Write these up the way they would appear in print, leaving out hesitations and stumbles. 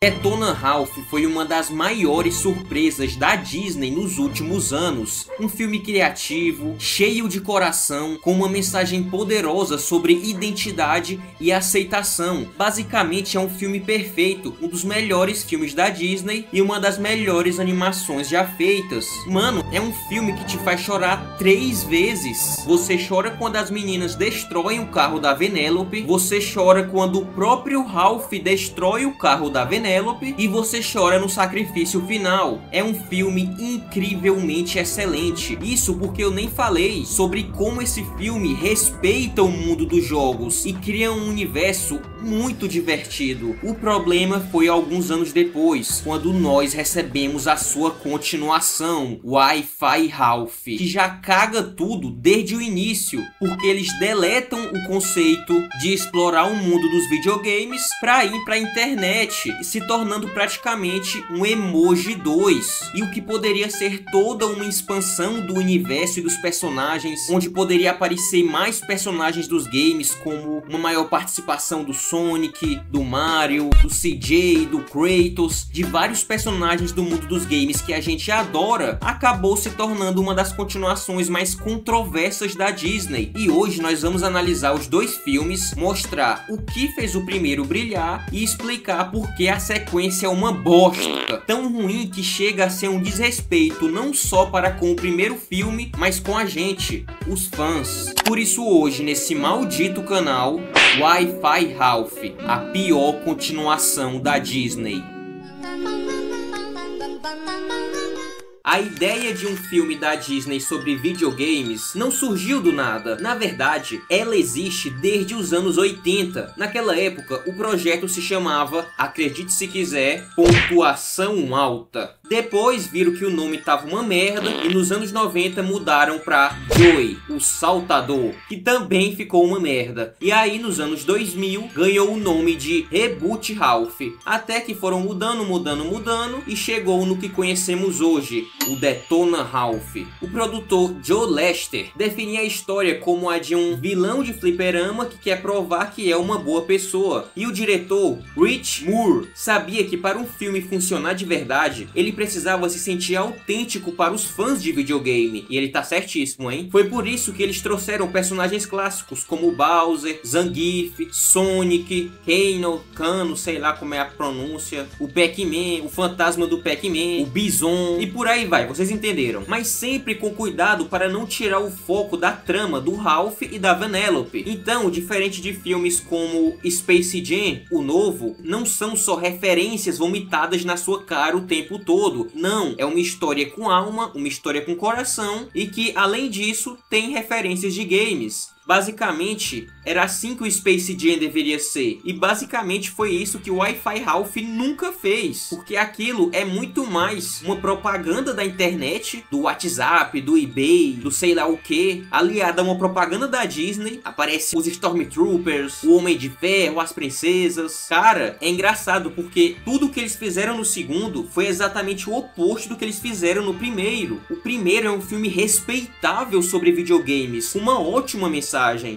Detona Ralph foi uma das maiores surpresas da Disney nos últimos anos. Um filme criativo, cheio de coração, com uma mensagem poderosa sobre identidade e aceitação. Basicamente é um filme perfeito, um dos melhores filmes da Disney e uma das melhores animações já feitas. Mano, é um filme que te faz chorar 3 vezes. Você chora quando as meninas destroem o carro da Vanellope, você chora quando o próprio Ralph destrói o carro da Vanellope, e você chora no sacrifício final. É um filme incrivelmente excelente. Isso porque eu nem falei sobre como esse filme respeita o mundo dos jogos e cria um universo muito divertido. O problema foi alguns anos depois, quando nós recebemos a sua continuação, Wi-Fi Ralph, que já caga tudo desde o início, porque eles deletam o conceito de explorar o mundo dos videogames para ir para a internet, se tornando praticamente um Emoji 2, e o que poderia ser toda uma expansão do universo e dos personagens, onde poderia aparecer mais personagens dos games, como uma maior participação do Sonic, do Mario, do CJ, do Kratos, de vários personagens do mundo dos games que a gente adora, acabou se tornando uma das continuações mais controversas da Disney. E hoje nós vamos analisar os dois filmes, mostrar o que fez o primeiro brilhar e explicar por que a sequência é uma bosta, tão ruim que chega a ser um desrespeito não só para com o primeiro filme, mas com a gente, os fãs. Por isso hoje, nesse maldito canal, Wi-Fi Ralph, a pior continuação da Disney. A ideia de um filme da Disney sobre videogames não surgiu do nada. Na verdade, ela existe desde os anos 80. Naquela época, o projeto se chamava, acredite se quiser, Pontuação Alta. Depois viram que o nome tava uma merda e nos anos 90 mudaram pra Joey, o Saltador, que também ficou uma merda. E aí nos anos 2000 ganhou o nome de Reboot Ralph. Até que foram mudando e chegou no que conhecemos hoje, o Detona Ralph. O produtor Joe Lester definia a história como a de um vilão de fliperama que quer provar que é uma boa pessoa. E o diretor Rich Moore sabia que para um filme funcionar de verdade, ele precisava se sentir autêntico para os fãs de videogame. E ele tá certíssimo, hein? Foi por isso que eles trouxeram personagens clássicos como Bowser, Zangief, Sonic, Kano, sei lá como é a pronúncia, o Pac-Man, o fantasma do Pac-Man, o Bison e por aí vai, vocês entenderam. Mas sempre com cuidado para não tirar o foco da trama do Ralph e da Vanellope. Então, diferente de filmes como Space Jam, o novo, não são só referências vomitadas na sua cara o tempo todo. Não, é uma história com alma, uma história com coração e que, além disso, tem referências de games. Basicamente, era assim que o Space Jam deveria ser. E basicamente foi isso que o Wi-Fi Ralph nunca fez. Porque aquilo é muito mais uma propaganda da internet, do WhatsApp, do eBay, do sei lá o que, aliada a uma propaganda da Disney. Aparece os Stormtroopers, o Homem de Ferro, as princesas. Cara, é engraçado porque tudo que eles fizeram no segundo foi exatamente o oposto do que eles fizeram no primeiro. O primeiro é um filme respeitável sobre videogames, uma ótima mensagem.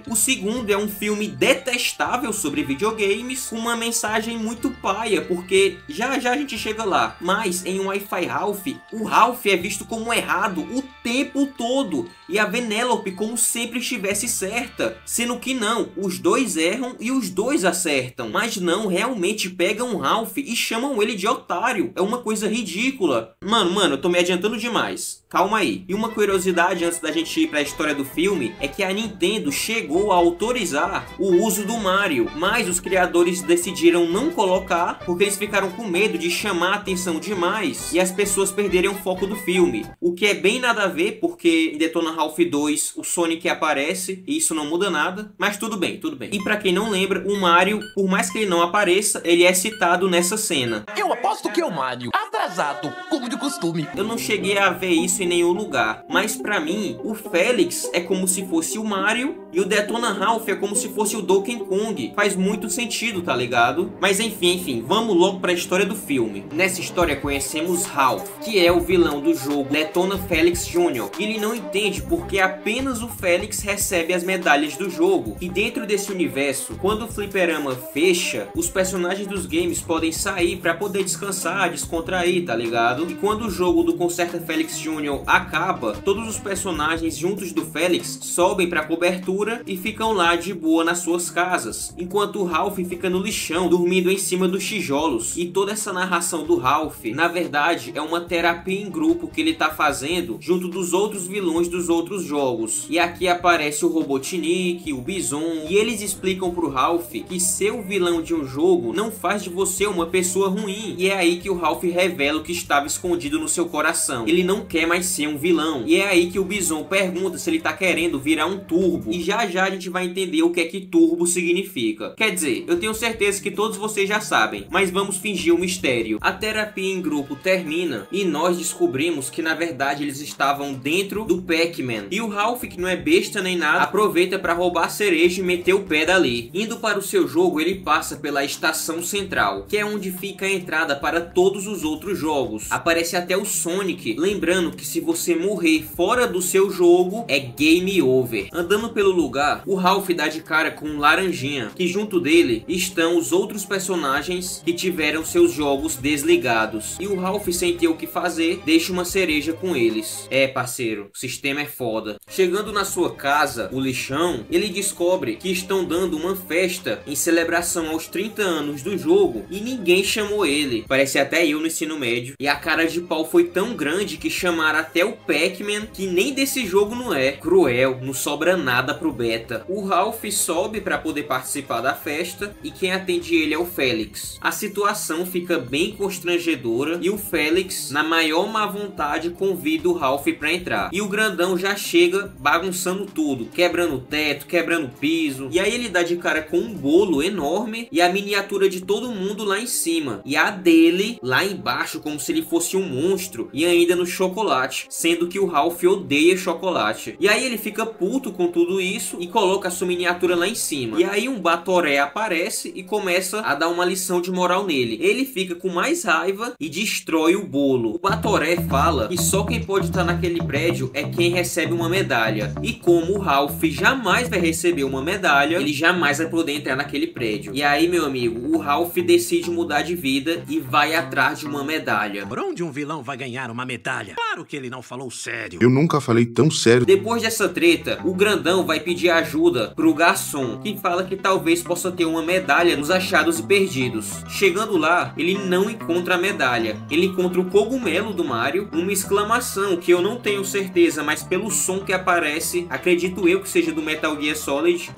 O segundo é um filme detestável sobre videogames, com uma mensagem muito paia, porque já a gente chega lá. Mas em Wi-Fi Ralph, o Ralph é visto como errado o tempo todo, e a Vanellope como sempre estivesse certa, sendo que não, os dois erram e os dois acertam, mas não, realmente pegam o Ralph e chamam ele de otário. É uma coisa ridícula. Mano, eu tô me adiantando demais. Calma aí. E uma curiosidade antes da gente ir para a história do filme é que a Nintendo chegou a autorizar o uso do Mario, mas os criadores decidiram não colocar porque eles ficaram com medo de chamar a atenção demais e as pessoas perderem o foco do filme. O que é bem nada a ver, porque em Detona Ralph 2 o Sonic aparece e isso não muda nada, mas tudo bem. E pra quem não lembra, o Mario, por mais que ele não apareça, ele é citado nessa cena. Eu aposto que é o Mario, atrasado, como de costume. Eu não cheguei a ver isso em nenhum lugar, mas pra mim, o Félix é como se fosse o Mario E o Detona Ralph é como se fosse o Donkey Kong. Faz muito sentido, tá ligado? Mas enfim, vamos logo pra história do filme. Nessa história conhecemos Ralph, que é o vilão do jogo Detona Felix Jr. Ele não entende porque apenas o Felix recebe as medalhas do jogo. E dentro desse universo, quando o fliperama fecha, os personagens dos games podem sair pra poder descansar, descontrair, tá ligado? E quando o jogo do Concerta Felix Jr. acaba, todos os personagens juntos do Felix sobem pra cobertura e ficam lá de boa nas suas casas, enquanto o Ralph fica no lixão, dormindo em cima dos tijolos. E toda essa narração do Ralph, na verdade, é uma terapia em grupo que ele tá fazendo junto dos outros vilões dos outros jogos. E aqui aparece o Robotnik, o Bison, e eles explicam pro Ralph que ser o vilão de um jogo não faz de você uma pessoa ruim. E é aí que o Ralph revela o que estava escondido no seu coração. Ele não quer mais ser um vilão. E é aí que o Bison pergunta se ele tá querendo virar um turbo. E já a gente vai entender o que é que turbo significa. Quer dizer, eu tenho certeza que todos vocês já sabem, mas vamos fingir o mistério. A terapia em grupo termina e nós descobrimos que na verdade eles estavam dentro do Pac-Man. E o Ralph, que não é besta nem nada, aproveita para roubar a cereja e meter o pé dali. Indo para o seu jogo, ele passa pela estação central, que é onde fica a entrada para todos os outros jogos. Aparece até o Sonic, lembrando que se você morrer fora do seu jogo, é game over. Andando pelo lugar, o Ralph dá de cara com um Laranjinha, que junto dele estão os outros personagens que tiveram seus jogos desligados. E o Ralph, sem ter o que fazer, deixa uma cereja com eles. É, parceiro, o sistema é foda. Chegando na sua casa, o lixão, ele descobre que estão dando uma festa em celebração aos 30 anos do jogo e ninguém chamou ele. Parece até eu no ensino médio. E a cara de pau foi tão grande que chamaram até o Pac-Man, que nem desse jogo não é. Cruel, não sobra nada pro beta. O Ralph sobe para poder participar da festa e quem atende ele é o Felix. A situação fica bem constrangedora e o Felix, na maior má vontade, convida o Ralph para entrar. E o grandão já chega bagunçando tudo, quebrando o teto, quebrando o piso. E aí ele dá de cara com um bolo enorme e a miniatura de todo mundo lá em cima. E a dele lá embaixo como se ele fosse um monstro e ainda no chocolate, sendo que o Ralph odeia chocolate. E aí ele fica puto com tudo isso e coloca a sua miniatura lá em cima. E aí um Batoré aparece e começa a dar uma lição de moral nele. Ele fica com mais raiva e destrói o bolo. O Batoré fala que só quem pode estar naquele prédio é quem recebe uma medalha. E como o Ralph jamais vai receber uma medalha, ele jamais vai poder entrar naquele prédio. E aí, meu amigo, o Ralph decide mudar de vida e vai atrás de uma medalha. Por onde um vilão vai ganhar uma medalha? Claro que ele não falou sério. Eu nunca falei tão sério. Depois dessa treta, o grandão vai pedir ajuda pro garçom, que fala que talvez possa ter uma medalha nos achados e perdidos. Chegando lá, ele não encontra a medalha. Ele encontra o cogumelo do Mario, uma exclamação que eu não tenho certeza, mas pelo som que aparece, acredito eu que seja do Metal Gear Solid.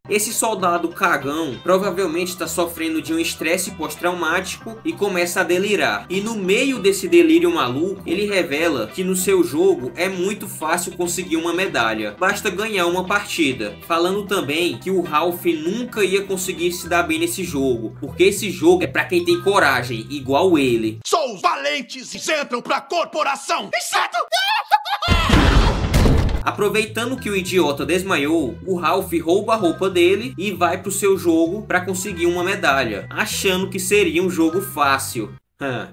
Esse soldado cagão provavelmente está sofrendo de um estresse pós-traumático e começa a delirar. E no meio desse delírio maluco, ele revela que no seu jogo é muito fácil conseguir uma medalha. Basta ganhar uma partida. Falando também que o Ralph nunca ia conseguir se dar bem nesse jogo, porque esse jogo é pra quem tem coragem, igual ele. Só os valentes entram pra corporação. Exceto... Aproveitando que o idiota desmaiou, o Ralph rouba a roupa dele e vai pro seu jogo para conseguir uma medalha, achando que seria um jogo fácil.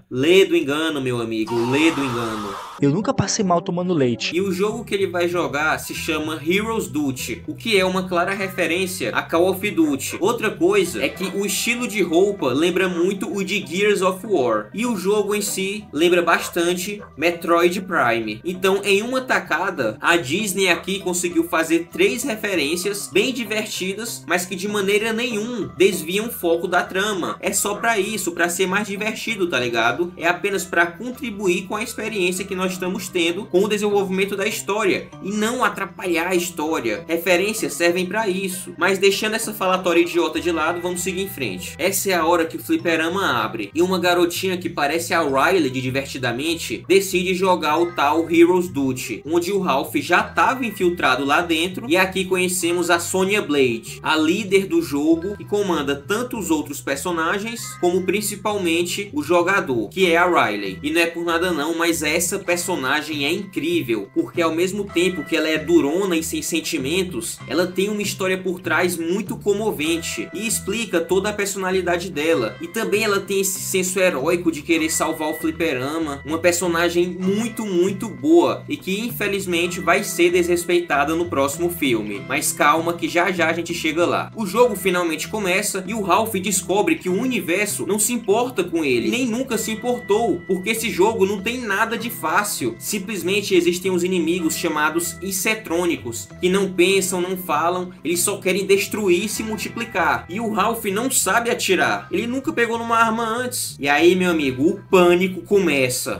Lê do engano, meu amigo, lê do engano. Eu nunca passei mal tomando leite. E o jogo que ele vai jogar se chama Heroes Duty, o que é uma clara referência a Call of Duty. Outra coisa é que o estilo de roupa lembra muito o de Gears of War, e o jogo em si lembra bastante Metroid Prime. Então, em uma tacada, a Disney aqui conseguiu fazer 3 referências bem divertidas, mas que de maneira nenhuma desviam o foco da trama. É só pra isso, pra ser mais divertido, tá ligado? É apenas pra contribuir com a experiência que nós estamos tendo com o desenvolvimento da história e não atrapalhar a história. Referências servem pra isso. Mas deixando essa falatória idiota de lado, vamos seguir em frente. Essa é a hora que o fliperama abre e uma garotinha que parece a Riley de Divertidamente decide jogar o tal Heroes Duty, onde o Ralph já estava infiltrado lá dentro, e aqui conhecemos a Sonya Blade, a líder do jogo que comanda tanto os outros personagens como principalmente os jogadores jogador, que é a Riley. E não é por nada não, mas essa personagem é incrível, porque ao mesmo tempo que ela é durona e sem sentimentos, ela tem uma história por trás muito comovente e explica toda a personalidade dela. E também ela tem esse senso heróico de querer salvar o fliperama, uma personagem muito boa e que infelizmente vai ser desrespeitada no próximo filme. Mas calma que já a gente chega lá. O jogo finalmente começa e o Ralph descobre que o universo não se importa com ele, nem nunca se importou, porque esse jogo não tem nada de fácil. Simplesmente existem os inimigos chamados Insetrônicos, que não pensam, não falam, eles só querem destruir e se multiplicar. E o Ralph não sabe atirar, ele nunca pegou numa arma antes. E aí, meu amigo, o pânico começa.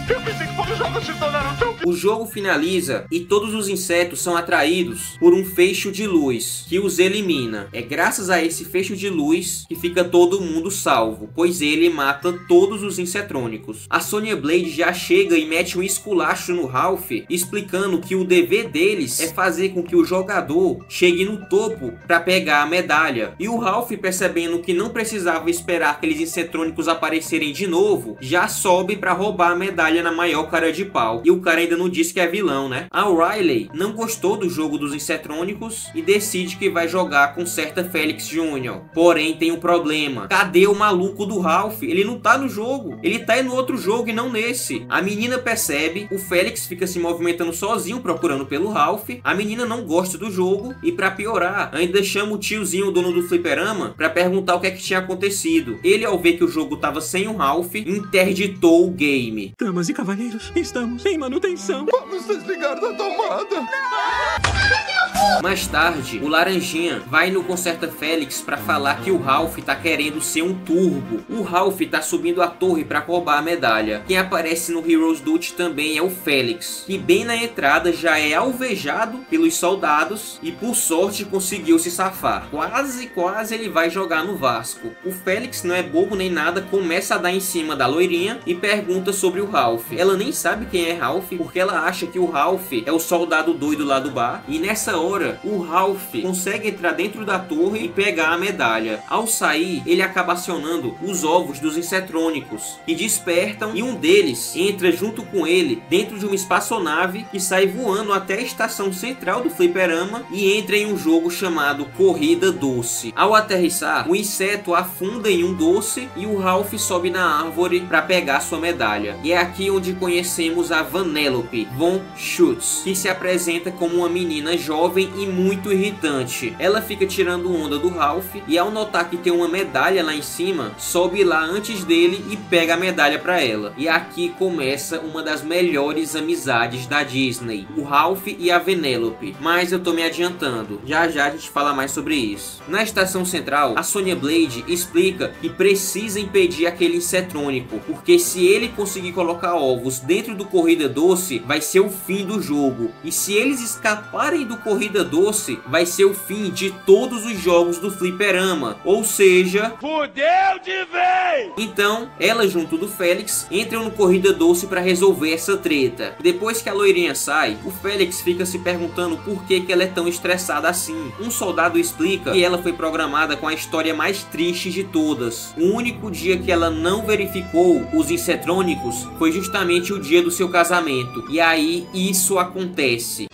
Eu pensei que os jogos se tornaram tão... O jogo finaliza e todos os insetos são atraídos por um feixe de luz que os elimina. É graças a esse feixe de luz que fica todo mundo salvo, pois ele mata todos os insetrônicos. A Sonya Blade já chega e mete um esculacho no Ralph, explicando que o dever deles é fazer com que o jogador chegue no topo para pegar a medalha. E o Ralph, percebendo que não precisava esperar aqueles insetrônicos aparecerem de novo, já sobe para roubar a medalha na maior cara de pau. E o cara ainda não disse que é vilão, né? A Riley não gostou do jogo dos insetrônicos e decide que vai jogar com certa Felix Jr. Porém tem um problema. Cadê o maluco do Ralph? Ele não tá no jogo. Ele tá no outro jogo e não nesse. A menina percebe, o Felix fica se movimentando sozinho procurando pelo Ralph. A menina não gosta do jogo e pra piorar, ainda chama o tiozinho, o dono do fliperama, pra perguntar o que é que tinha acontecido. Ele, ao ver que o jogo tava sem o Ralph, interditou o game. Damas e cavalheiros, estamos em manutenção. Vamos desligar da tomada. Mais tarde, o Laranjinha vai no Conserta Félix pra falar que o Ralph tá querendo ser um turbo. O Ralph tá subindo a torre pra roubar a medalha. Quem aparece no Heroes Duty também é o Félix, que bem na entrada já é alvejado pelos soldados e por sorte conseguiu se safar. Quase ele vai jogar no Vasco. O Félix não é bobo nem nada, começa a dar em cima da loirinha e pergunta sobre o Ralph. Ela nem sabe quem é Ralph, porque ela acha que o Ralph é o soldado doido lá do bar. E nessa hora, o Ralph consegue entrar dentro da torre e pegar a medalha. Ao sair, ele acaba acionando os ovos dos insetrônicos, que despertam e um deles entra junto com ele dentro de uma espaçonave que sai voando até a estação central do fliperama e entra em um jogo chamado Corrida Doce. Ao aterrissar, o inseto afunda em um doce e o Ralph sobe na árvore para pegar sua medalha. E é aqui onde conhecemos a Vanellope von Schutz, que se apresenta como uma menina jovem e muito irritante. Ela fica tirando onda do Ralph e ao notar que tem uma medalha lá em cima, sobe lá antes dele e pega a medalha para ela. E aqui começa uma das melhores amizades da Disney, o Ralph e a Vanellope. Mas eu tô me adiantando, já a gente fala mais sobre isso. Na estação central, a Sonya Blade explica que precisa impedir aquele insetrônico, porque se ele conseguir colocar ovos dentro do Corrida Doce, vai ser o fim do jogo. E se eles escaparem do Corrida Doce, vai ser o fim de todos os jogos do fliperama. Ou seja, Fudeu de vez! então, ela junto do Félix entram no Corrida Doce para resolver essa treta. Depois que a loirinha sai, o Félix fica se perguntando por que ela é tão estressada assim. Um soldado explica que ela foi programada com a história mais triste de todas. O único dia que ela não verificou os insetrônicos foi justamente o dia do seu casamento. E aí isso acontece.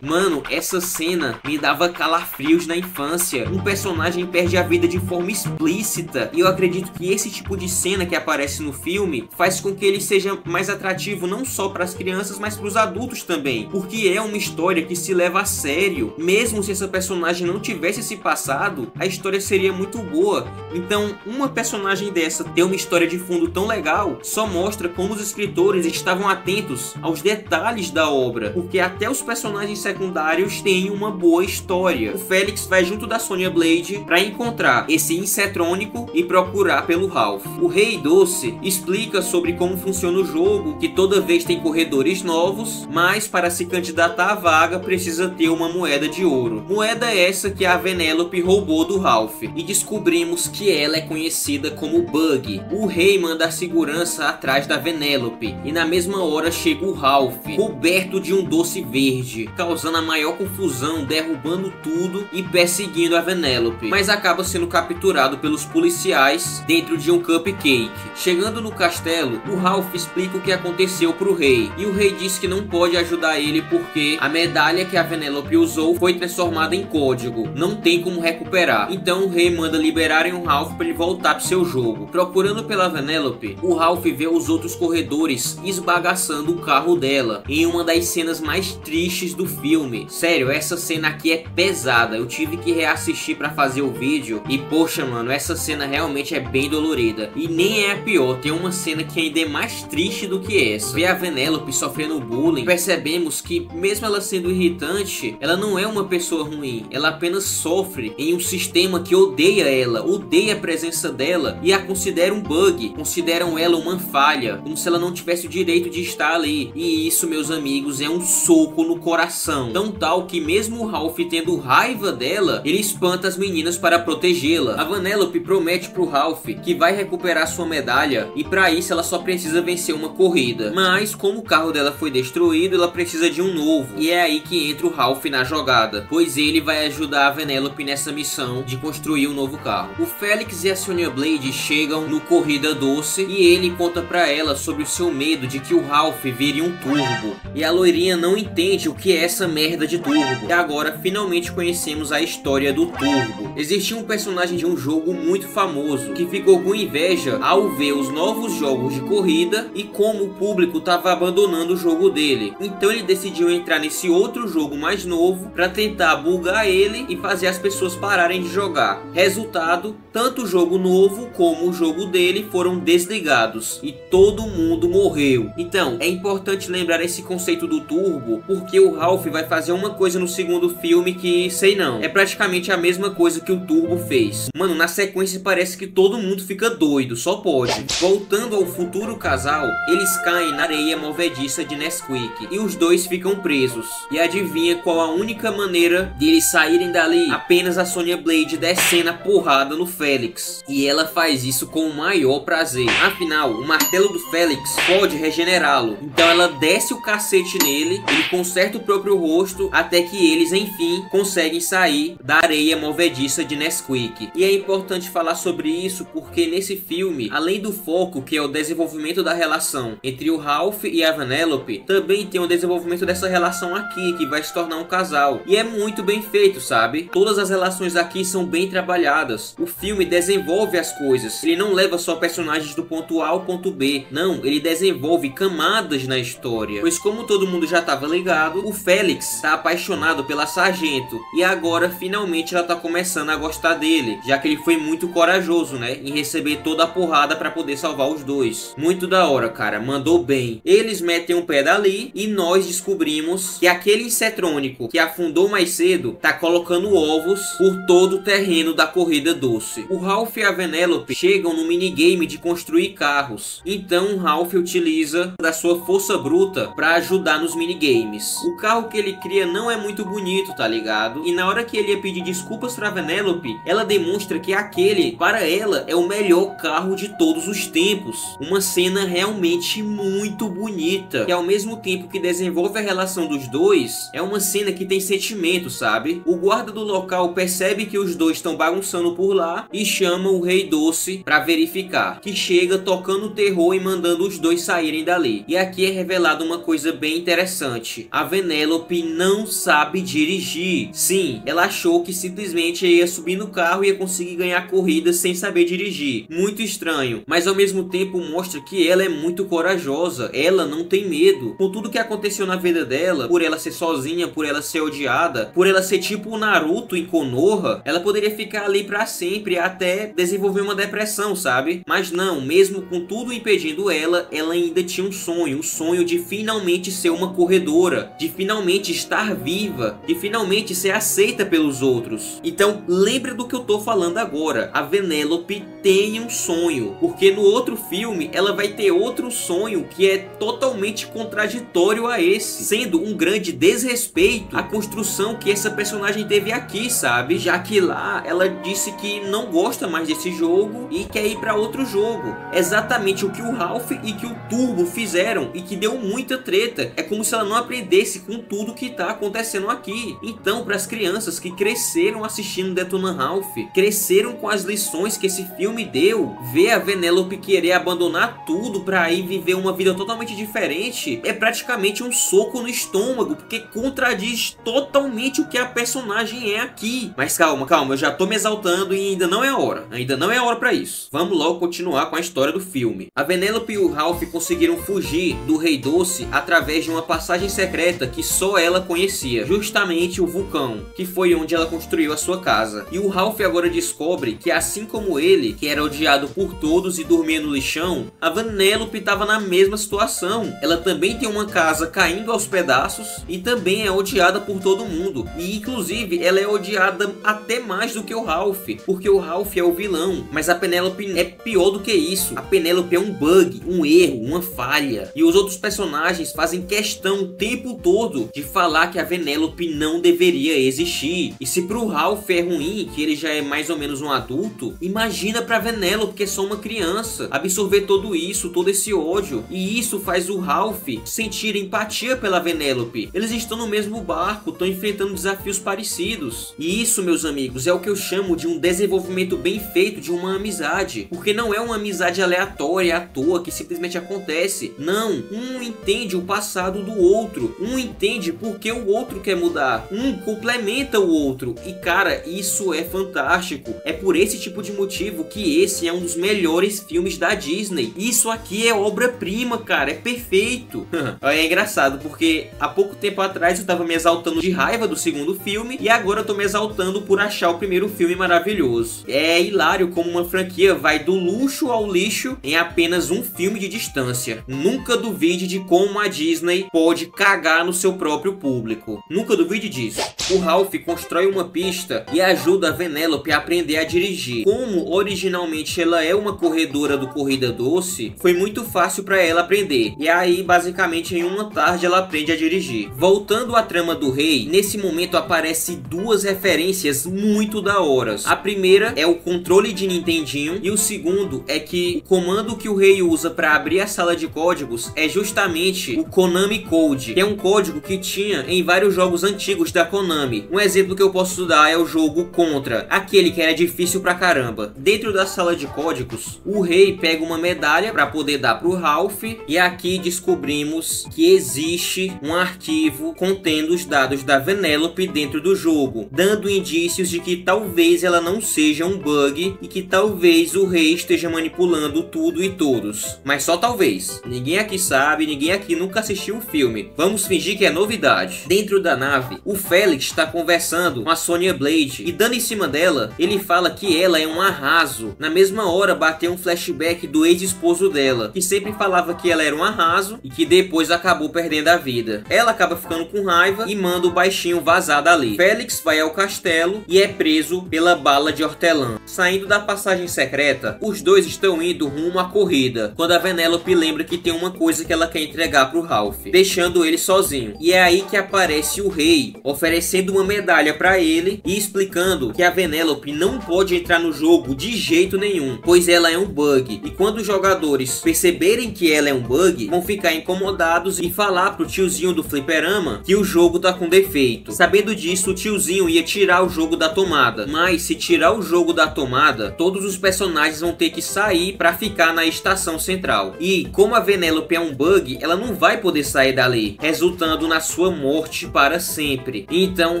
Mano, essa cena me dava calafrios na infância. Um personagem perde a vida de forma explícita. E eu acredito que esse tipo de cena que aparece no filme faz com que ele seja mais atrativo não só para as crianças, mas para os adultos também. Porque é uma história que se leva a sério. Mesmo se essa personagem não tivesse se passado, a história seria muito boa. Então, uma personagem dessa ter uma história de fundo tão legal só mostra como os escritores estavam atentos aos detalhes da obra. Porque até os personagens secundários têm uma boa história. O Félix vai junto da Sonya Blade para encontrar esse insetrônico e procurar pelo Ralph. O Rei Doce explica sobre como funciona o jogo, que toda vez tem corredores novos, mas para se candidatar à vaga precisa ter uma moeda de ouro. Moeda essa que a Vanellope roubou do Ralph. E descobrimos que ela é conhecida como Bug. O rei manda a segurança atrás da Vanellope e na mesma hora chega o Ralph, coberto de um doce verde, causando causando a maior confusão, derrubando tudo e perseguindo a Vanellope, mas acaba sendo capturado pelos policiais dentro de um cupcake. Chegando no castelo, o Ralph explica o que aconteceu pro rei, e o rei diz que não pode ajudar ele porque a medalha que a Vanellope usou foi transformada em código, não tem como recuperar. Então o rei manda liberarem o Ralph para ele voltar pro seu jogo. Procurando pela Vanellope, o Ralph vê os outros corredores esbagaçando o carro dela, em uma das cenas mais tristes do filme. Sério, essa cena aqui é pesada, eu tive que reassistir para fazer o vídeo e poxa mano, essa cena realmente é bem dolorida. E nem é a pior, tem uma cena que ainda é mais triste do que essa. Ver a Vanellope sofrendo bullying, percebemos que mesmo ela sendo irritante, ela não é uma pessoa ruim, ela apenas sofre em um sistema que odeia ela, odeia a presença dela e a considera um bug, consideram ela uma falha, como se ela não tivesse o direito de estar ali. E isso, meus amigos, é um soco no coração, tão tal que mesmo o Ralph tendo raiva dela, ele espanta as meninas para protegê-la. A Vanellope promete pro Ralph que vai recuperar sua medalha e para isso ela só precisa vencer uma corrida, mas como o carro dela foi destruído, ela precisa de um novo, e é aí que entra o Ralph na jogada, pois ele vai ajudar a Vanellope nessa missão de construir um novo carro. O Felix e a Sonya Blade chegam no Corrida Doce e ele conta pra ela sobre o seu medo de que o Ralph vire um turbo, e a loirinha não entende o que é essa merda de turbo. E agora finalmente conhecemos a história do turbo. Existia um personagem de um jogo muito famoso que ficou com inveja ao ver os novos jogos de corrida e como o público estava abandonando o jogo dele. Então ele decidiu entrar nesse outro jogo mais novo para tentar bugar ele e fazer as pessoas pararem de jogar. Resultado, tanto o jogo novo como o jogo dele foram desligados e todo mundo morreu. Então é importante lembrar esse conceito do turbo, porque o Ralph vai fazer uma coisa no segundo filme que, sei não, é praticamente a mesma coisa que o Turbo fez. Mano, na sequência parece que todo mundo fica doido, só pode. Voltando ao futuro casal, eles caem na areia movediça de Nesquik e os dois ficam presos. E adivinha qual a única maneira de eles saírem dali? Apenas a Sonya Blade descendo a porrada no Felix. E ela faz isso com o maior prazer. Afinal, o martelo do Felix pode regenerá-lo. Então ela desce o cacete nele, ele conserta o próprio rosto, até que eles, enfim, conseguem sair da areia movediça de Nesquik. E é importante falar sobre isso porque nesse filme, além do foco que é o desenvolvimento da relação entre o Ralph e a Vanellope, também tem o desenvolvimento dessa relação aqui, que vai se tornar um casal. E é muito bem feito, sabe? Todas as relações aqui são bem trabalhadas. O filme desenvolve as coisas. Ele não leva só personagens do ponto A ao ponto B. Não, ele desenvolve camadas na história. Pois como todo mundo já estava ligado, o Felix tá apaixonado pela Sargento. E agora, finalmente, ela tá começando a gostar dele, já que ele foi muito corajoso, né? Em receber toda a porrada pra poder salvar os dois. Muito da hora, cara. Mandou bem. Eles metem um pé dali e nós descobrimos que aquele insetrônico que afundou mais cedo tá colocando ovos por todo o terreno da Corrida Doce. O Ralph e a Vanellope chegam no minigame de construir carros. Então o Ralph utiliza da sua força bruta pra ajudar nos minigames. O carro que ele cria não é muito bonito, tá ligado? E na hora que ele ia pedir desculpas pra Vanellope, ela demonstra que aquele, para ela, é o melhor carro de todos os tempos. Uma cena realmente muito bonita, que ao mesmo tempo que desenvolve a relação dos dois, é uma cena que tem sentimento, sabe? O guarda do local percebe que os dois estão bagunçando por lá e chama o Rei Doce pra verificar, que chega tocando terror e mandando os dois saírem dali. E aqui é revelada uma coisa bem interessante. A Vanellope não sabe dirigir. Sim, ela achou que simplesmente ia subir no carro e ia conseguir ganhar corrida sem saber dirigir. Muito estranho, mas ao mesmo tempo mostra que ela é muito corajosa. Ela não tem medo. Com tudo que aconteceu na vida dela, por ela ser sozinha, por ela ser odiada, por ela ser tipo o Naruto em Konoha, ela poderia ficar ali pra sempre até desenvolver uma depressão, sabe? Mas não, mesmo com tudo impedindo ela, ela ainda tinha um sonho. O sonho de finalmente ser uma corredora, de finalmente estar viva, de finalmente ser aceita pelos outros. Então lembre do que eu tô falando agora. A Vanellope tem um sonho, porque no outro filme ela vai ter outro sonho que é totalmente contraditório a esse, sendo um grande desrespeito à construção que essa personagem teve aqui, sabe? Já que lá ela disse que não gosta mais desse jogo e quer ir para outro jogo. Exatamente o que o Ralph e que o Turbo fizeram e que deu muita treta. É como se ela não aprendesse com tudo que tá acontecendo aqui. Então, para as crianças que cresceram assistindo Detona Ralph, cresceram com as lições que esse filme deu, ver a Vanellope querer abandonar tudo para ir viver uma vida totalmente diferente é praticamente um soco no estômago, porque contradiz totalmente o que a personagem é aqui. Mas calma, eu já tô me exaltando e ainda não é a hora. Ainda não é a hora para isso. Vamos logo continuar com a história do filme. A Vanellope e o Ralph conseguiram fugir do Rei Doce através de uma passagem secreta que só ela conhecia, justamente o vulcão, que foi onde ela construiu a sua casa. E o Ralph agora descobre que, assim como ele, que era odiado por todos e dormia no lixão, a Vanellope estava na mesma situação. Ela também tem uma casa caindo aos pedaços e também é odiada por todo mundo. E inclusive ela é odiada até mais do que o Ralph, porque o Ralph é o vilão, mas a Penélope é pior do que isso. A Penélope é um bug, um erro, uma falha. E os outros personagens fazem questão o tempo todo de falar que a Vanellope não deveria existir. E se pro Ralph é ruim, que ele já é mais ou menos um adulto, imagina pra Vanellope, que é só uma criança, absorver tudo isso, todo esse ódio. E isso faz o Ralph sentir empatia pela Vanellope. Eles estão no mesmo barco, estão enfrentando desafios parecidos. E isso, meus amigos, é o que eu chamo de um desenvolvimento bem feito de uma amizade. Porque não é uma amizade aleatória, à toa, que simplesmente acontece. Não, um entende o passado do outro, um entende porque o outro quer mudar, um complementa o outro. E cara, isso é fantástico. É por esse tipo de motivo que esse é um dos melhores filmes da Disney. Isso aqui é obra-prima, cara, é perfeito. É engraçado porque há pouco tempo atrás eu tava me exaltando de raiva do segundo filme e agora eu tô me exaltando por achar o primeiro filme maravilhoso. É hilário como uma franquia vai do luxo ao lixo em apenas um filme de distância. Nunca duvide de como a Disney pode cagar no seu próprio público. Nunca duvide disso. O Ralph constrói uma pista e ajuda a Vanellope a aprender a dirigir. Como originalmente ela é uma corredora do Corrida Doce, foi muito fácil para ela aprender. E aí, basicamente, em uma tarde ela aprende a dirigir. Voltando à trama do rei, nesse momento aparecem duas referências muito da hora. A primeira é o controle de Nintendinho e o segundo é que o comando que o rei usa para abrir a sala de códigos é justamente o Konami Code, que é um código que tinha em vários jogos antigos da Konami. Um exemplo que eu posso dar é o jogo Contra, aquele que era difícil pra caramba. Dentro da sala de códigos, o rei pega uma medalha para poder dar pro Ralph e aqui descobrimos que existe um arquivo contendo os dados da Vanellope dentro do jogo, dando indícios de que talvez ela não seja um bug e que talvez o rei esteja manipulando tudo e todos. Mas só talvez. Ninguém aqui sabe, ninguém aqui nunca assistiu o filme. Vamos fingir que é novidade. Dentro da nave, o Felix está conversando com a Sonya Blade e dando em cima dela, ele fala que ela é um arraso. Na mesma hora bateu um flashback do ex-esposo dela, que sempre falava que ela era um arraso e que depois acabou perdendo a vida. Ela acaba ficando com raiva e manda o baixinho vazar dali. Felix vai ao castelo e é preso pela bala de hortelã. Saindo da passagem secreta, os dois estão indo rumo à corrida, quando a Vanellope lembra que tem uma coisa que ela quer entregar pro Ralph, deixando ele sozinho. E é aí que aparece o rei, oferecendo uma medalha pra ele e explicando que a Vanellope não pode entrar no jogo de jeito nenhum, pois ela é um bug. E quando os jogadores perceberem que ela é um bug, vão ficar incomodados e falar pro tiozinho do fliperama que o jogo tá com defeito. Sabendo disso, o tiozinho ia tirar o jogo da tomada, mas se tirar o jogo da tomada, todos os personagens vão ter que sair pra ficar na estação central. E como a Vanellope é um bug, ela não vai poder sair dali, resultando na sua morte para sempre. Então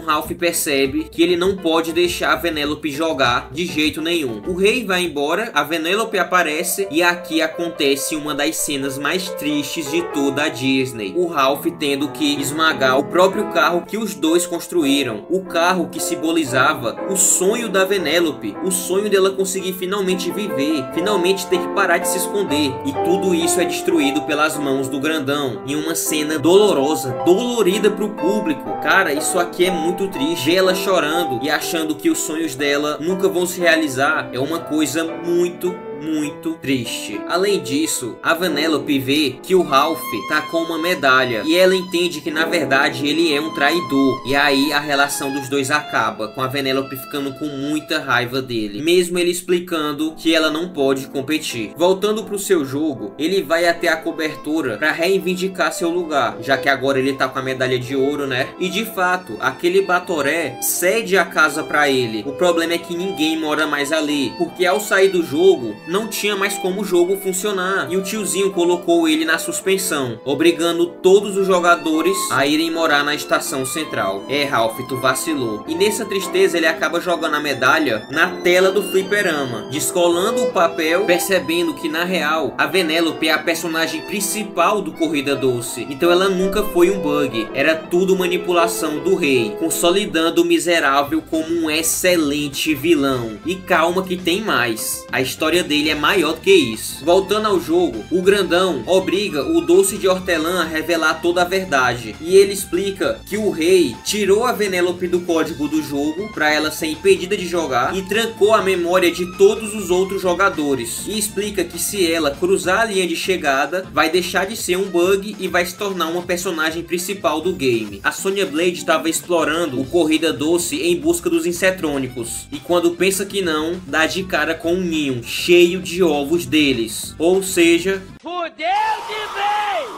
Ralph percebe que ele não pode deixar a Vanellope jogar de jeito nenhum. O rei vai embora, a Vanellope aparece e aqui acontece uma das cenas mais tristes de toda a Disney. O Ralph tendo que esmagar o próprio carro que os dois construíram. O carro que simbolizava o sonho da Vanellope, o sonho dela conseguir finalmente viver, finalmente ter que parar de se esconder. E tudo isso é destruído pelas mãos do grandão, em uma cena dolorosa, dolorida pro público. Cara, isso aqui é muito triste. Ver ela chorando e achando que os sonhos dela nunca vão se realizar é uma coisa muito muito triste. Além disso, a Vanellope vê que o Ralph tá com uma medalha e ela entende que na verdade ele é um traidor. E aí a relação dos dois acaba, com a Vanellope ficando com muita raiva dele, mesmo ele explicando que ela não pode competir. Voltando pro seu jogo, ele vai até a cobertura para reivindicar seu lugar, já que agora ele tá com a medalha de ouro, né? E de fato, aquele Batoré cede a casa para ele. O problema é que ninguém mora mais ali, porque ao sair do jogo, não tinha mais como o jogo funcionar, e o tiozinho colocou ele na suspensão, obrigando todos os jogadores a irem morar na estação central. É, Ralph, tu vacilou. E nessa tristeza ele acaba jogando a medalha na tela do fliperama, descolando o papel, percebendo que na real a Vanellope é a personagem principal do Corrida Doce, então ela nunca foi um bug, era tudo manipulação do rei, consolidando o miserável como um excelente vilão. E calma que tem mais, a história dele é maior do que isso. Voltando ao jogo, o grandão obriga o Doce de Hortelã a revelar toda a verdade, e ele explica que o rei tirou a Vanellope do código do jogo para ela ser impedida de jogar e trancou a memória de todos os outros jogadores, e explica que se ela cruzar a linha de chegada vai deixar de ser um bug e vai se tornar uma personagem principal do game. A Sonya Blade estava explorando o Corrida Doce em busca dos Insetrônicos, e quando pensa que não, dá de cara com um ninho cheio de ovos deles, ou seja, fudeu de vez!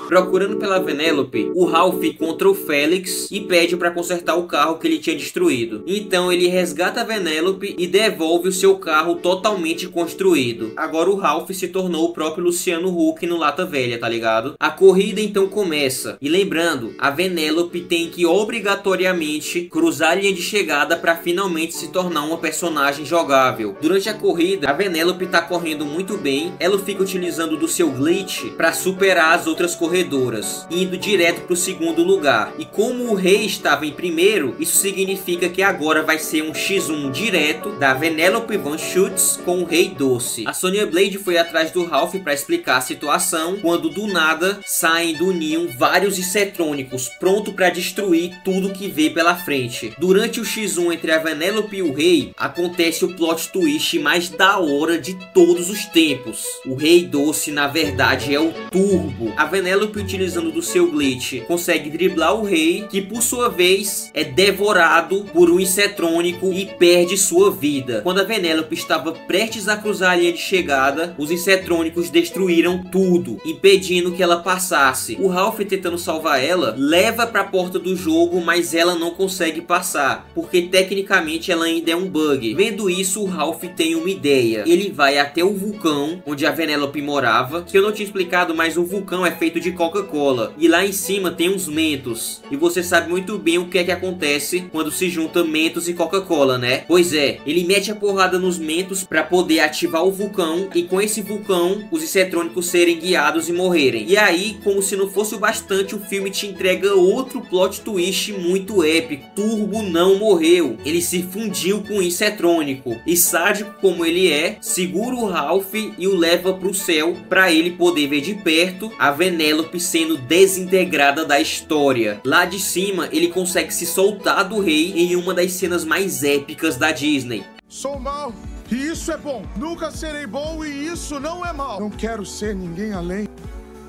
Procurando pela Vanellope, o Ralph encontra o Felix e pede para consertar o carro que ele tinha destruído. Então ele resgata a Vanellope e devolve o seu carro totalmente construído. Agora o Ralph se tornou o próprio Luciano Huck no Lata Velha, tá ligado? A corrida então começa, e lembrando, a Vanellope tem que obrigatoriamente cruzar a linha de chegada para finalmente se tornar uma personagem jogável. Durante a corrida, a Vanellope tá correndo muito bem, ela fica utilizando do seu glitch para superar as outras corredoras, indo direto pro segundo lugar. E como o rei estava em primeiro, isso significa que agora vai ser um x1 direto da Vanellope Von Schutz com o Rei Doce. A Sonya Blade foi atrás do Ralph para explicar a situação, quando do nada saem do ninho vários Insetrônicos, pronto para destruir tudo que vê pela frente. Durante o x1 entre a Vanellope e o rei, acontece o plot twist mais da hora de todos os tempos. O Rei Doce na verdade é o Turbo. A Vanellope, utilizando do seu glitch, consegue driblar o rei, que por sua vez é devorado por um Insetrônico e perde sua vida. Quando a Vanellope estava prestes a cruzar a linha de chegada, os Insetrônicos destruíram tudo, impedindo que ela passasse. O Ralph, tentando salvar ela, leva para a porta do jogo, mas ela não consegue passar, porque tecnicamente ela ainda é um bug. Vendo isso, o Ralph tem uma ideia. Ele vai até o vulcão onde a Vanellope morava, que eu não tinha explicado, mas o vulcão é feito de Coca-Cola, e lá em cima tem uns mentos, e você sabe muito bem o que é que acontece quando se junta mentos e Coca-Cola, né? Pois é, ele mete a porrada nos mentos para poder ativar o vulcão, e com esse vulcão os Insetrônicos serem guiados e morrerem. E aí, como se não fosse o bastante, o filme te entrega outro plot twist muito épico. Turbo não morreu, ele se fundiu com o Insetrônico, e sádico como ele é, segura o Ralph e o leva pro céu para ele poder ver de perto a Vanellope sendo desintegrada da história. Lá de cima ele consegue se soltar do rei em uma das cenas mais épicas da Disney. Sou mau e isso é bom. Nunca serei bom e isso não é mal. Não quero ser ninguém além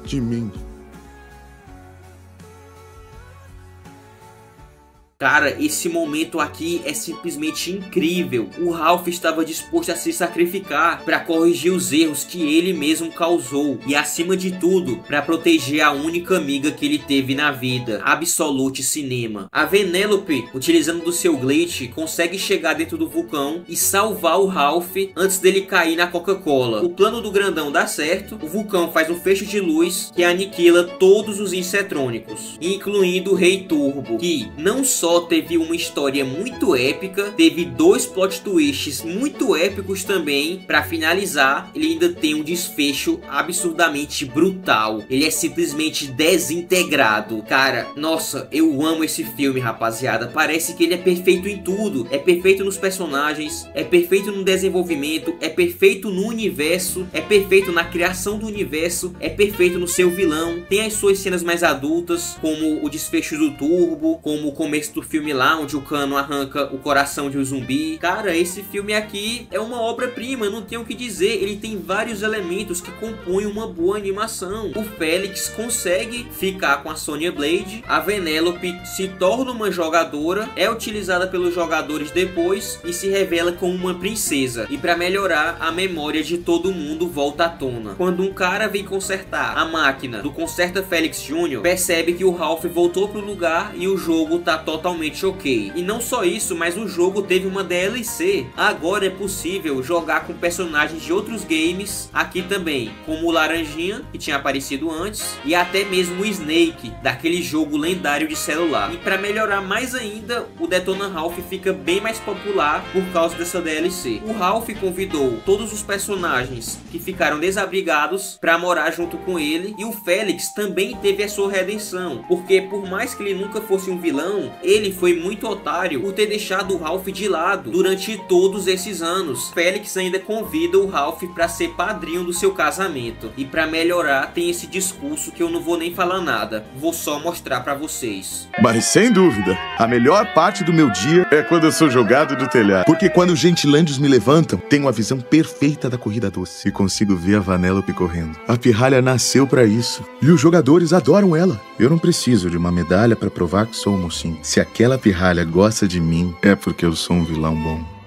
de mim. Cara, esse momento aqui é simplesmente incrível. O Ralph estava disposto a se sacrificar para corrigir os erros que ele mesmo causou, e acima de tudo, para proteger a única amiga que ele teve na vida, Absolute Cinema. A Vanellope, utilizando do seu glitch, consegue chegar dentro do vulcão e salvar o Ralph antes dele cair na Coca-Cola. O plano do grandão dá certo, o vulcão faz um fecho de luz que aniquila todos os Insetrônicos, incluindo o Rei Turbo, que não só teve uma história muito épica, teve dois plot twists muito épicos também. Para finalizar, ele ainda tem um desfecho absurdamente brutal. Ele é simplesmente desintegrado. Cara, nossa, eu amo esse filme, rapaziada. Parece que ele é perfeito em tudo. É perfeito nos personagens, é perfeito no desenvolvimento, é perfeito no universo, é perfeito na criação do universo, é perfeito no seu vilão. Tem as suas cenas mais adultas, como o desfecho do Turbo, como o começo do do filme lá, onde o Cano arranca o coração de um zumbi. Cara, esse filme aqui é uma obra-prima, não tenho o que dizer. Ele tem vários elementos que compõem uma boa animação. O Felix consegue ficar com a Sonya Blade, a Vanellope se torna uma jogadora, é utilizada pelos jogadores depois e se revela como uma princesa. E para melhorar, a memória de todo mundo volta à tona. Quando um cara vem consertar a máquina do Conserta Felix Jr., percebe que o Ralph voltou pro lugar e o jogo tá totalmente ok. E não só isso, mas o jogo teve uma DLC. Agora é possível jogar com personagens de outros games aqui também, como o Laranjinha, que tinha aparecido antes, e até mesmo o Snake, daquele jogo lendário de celular. E para melhorar mais ainda, o Detona Ralph fica bem mais popular por causa dessa DLC. O Ralph convidou todos os personagens que ficaram desabrigados para morar junto com ele, e o Felix também teve a sua redenção, porque por mais que ele nunca fosse um vilão, ele foi muito otário por ter deixado o Ralph de lado durante todos esses anos. Felix ainda convida o Ralph para ser padrinho do seu casamento, e para melhorar tem esse discurso que eu não vou nem falar nada, vou só mostrar para vocês. Mas sem dúvida, a melhor parte do meu dia é quando eu sou jogado do telhado. Porque quando os gentilândios me levantam, tenho a visão perfeita da corrida doce e consigo ver a Vanellope correndo. A pirralha nasceu pra isso e os jogadores adoram ela. Eu não preciso de uma medalha pra provar que sou um mocinho. Se aquela pirralha gosta de mim, é porque eu sou um vilão bom.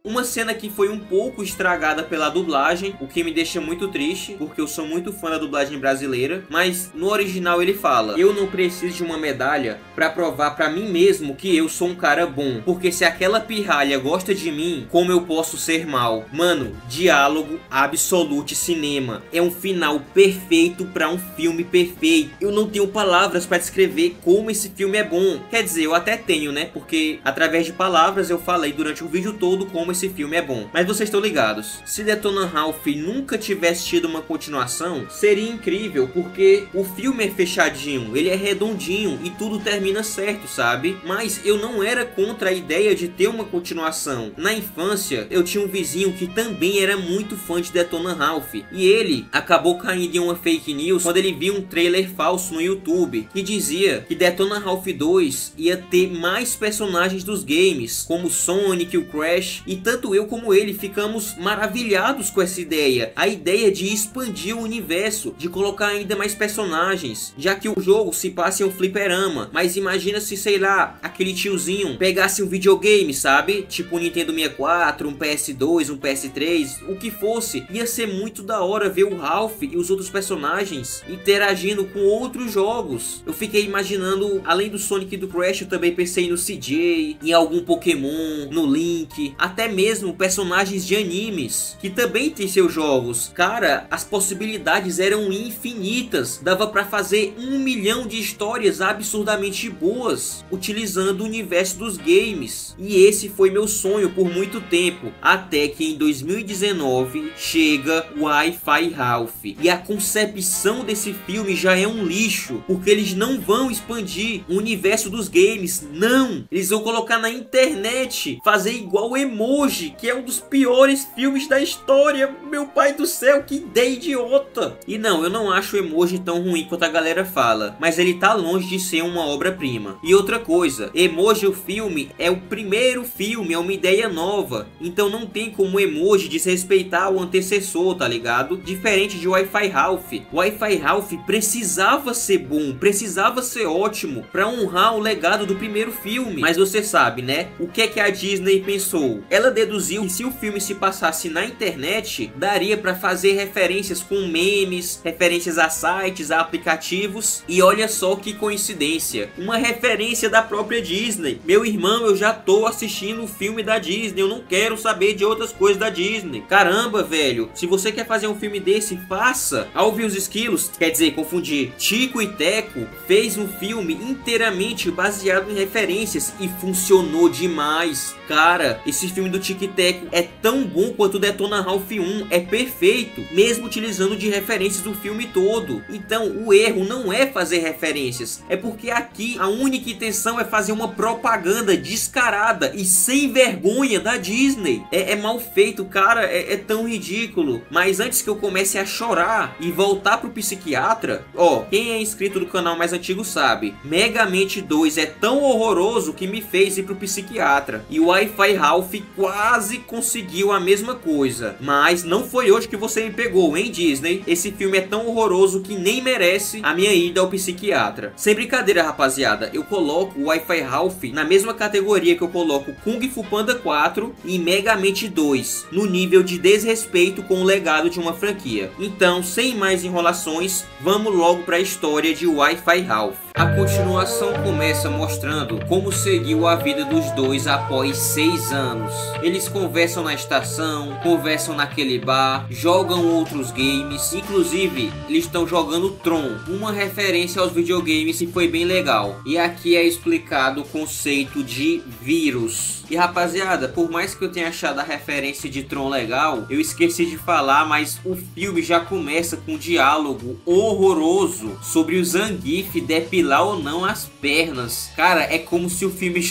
Uma cena que foi um pouco estragada pela dublagem, o que me deixa muito triste, porque eu sou muito fã da dublagem brasileira, mas no original ele fala: eu não preciso de uma medalha pra provar pra mim mesmo que eu sou um cara bom, porque se aquela pirralha gosta de mim, como eu posso ser mal? Mano, diálogo absolute cinema. É um final perfeito pra um filme perfeito. Eu não tenho palavras pra descrever como esse filme é bom. Quer dizer, eu até tenho, né? Porque através de palavras eu falei durante o vídeo todo como esse filme é bom. Mas vocês estão ligados, se Detona Ralph nunca tivesse tido uma continuação, seria incrível, porque o filme é fechadinho, ele é redondinho e tudo termina certo, sabe? Mas eu não era contra a ideia de ter uma continuação. Na infância, eu tinha um vizinho que também era muito fã de Detona Ralph, e ele acabou caindo em uma fake news quando ele viu um trailer falso no YouTube que dizia que Detona Ralph 2 ia ter mais personagens dos games, como Sonic, o Crash, e tanto eu como ele ficamos maravilhados com essa ideia. A ideia de expandir o universo, de colocar ainda mais personagens, já que o jogo se passa em um fliperama. Mas imagina se, sei lá, aquele tiozinho pegasse um videogame, sabe? Tipo um Nintendo 64, um PS2, um PS3, o que fosse. Ia ser muito da hora ver o Ralph e os outros personagens interagindo com outros jogos. Eu fiquei imaginando, além do Sonic e do Crash, eu também pensei no CJ, em algum Pokémon, no Link, até mesmo personagens de animes que também tem seus jogos. Cara, as possibilidades eram infinitas. Dava pra fazer 1 milhão de histórias absurdamente boas utilizando o universo dos games. E esse foi meu sonho por muito tempo, até que em 2019 chega o Wi-Fi Ralph. E a concepção desse filme já é um lixo, porque eles não vão expandir o universo dos games, não. Eles vão colocar na internet, fazer igual o Emoji, que é um dos piores filmes da história. Meu pai do céu, que ideia idiota. E não, eu não acho o Emoji tão ruim quanto a galera fala, mas ele tá longe de ser uma obra-prima. E outra coisa, Emoji o filme é o primeiro filme, é uma ideia nova, então não tem como o Emoji desrespeitar o antecessor, tá ligado? Diferente de Wi-Fi Ralph. Wi-Fi Ralph precisava ser bom, precisava ser ótimo pra honrar o legado do primeiro filme. Mas você sabe, né? O que é que a Disney pensou? Ela deduziu que se o filme se passasse na internet, daria pra fazer referências com memes, referências a sites, a aplicativos. E olha só que coincidência, uma referência da própria Disney. Meu irmão, eu já tô assistindo o filme da Disney, eu não quero saber de outras coisas da Disney. Caramba, velho, se você quer fazer um filme desse, faça. Alvin e os Esquilos, quer dizer, confundir, Tico e Teco, fez um filme inteiramente baseado em referências e funcionou demais. Cara, esse filme do Tic Teco é tão bom quanto o Detona Ralph 1, é perfeito, mesmo utilizando de referências do filme todo. Então o erro não é fazer referências, é porque aqui a única intenção é fazer uma propaganda descarada e sem vergonha da Disney. É mal feito, cara, é tão ridículo. Mas antes que eu comece a chorar e voltar pro psiquiatra, ó, quem é inscrito do canal mais antigo sabe, Megamente 2 é tão horroroso que me fez ir pro psiquiatra. E o Wi-Fi Ralph quase conseguiu a mesma coisa. Mas não foi hoje que você me pegou, hein, Disney? Esse filme é tão horroroso que nem merece a minha ida ao psiquiatra. Sem brincadeira, rapaziada, eu coloco o Wi-Fi Ralph na mesma categoria que eu coloco Kung Fu Panda 4 e Megamente 2, no nível de desrespeito com o legado de uma franquia. Então, sem mais enrolações, vamos logo para a história de Wi-Fi Ralph. A continuação começa mostrando como seguiu a vida dos dois após 6 anos. Eles conversam na estação, conversam naquele bar, jogam outros games, inclusive eles estão jogando Tron, uma referência aos videogames que foi bem legal. E aqui é explicado o conceito de vírus. E rapaziada, por mais que eu tenha achado a referência de Tron legal, eu esqueci de falar, mas o filme já começa com um diálogo horroroso sobre o Zangief depilar ou não as pernas. Cara, é como se o filme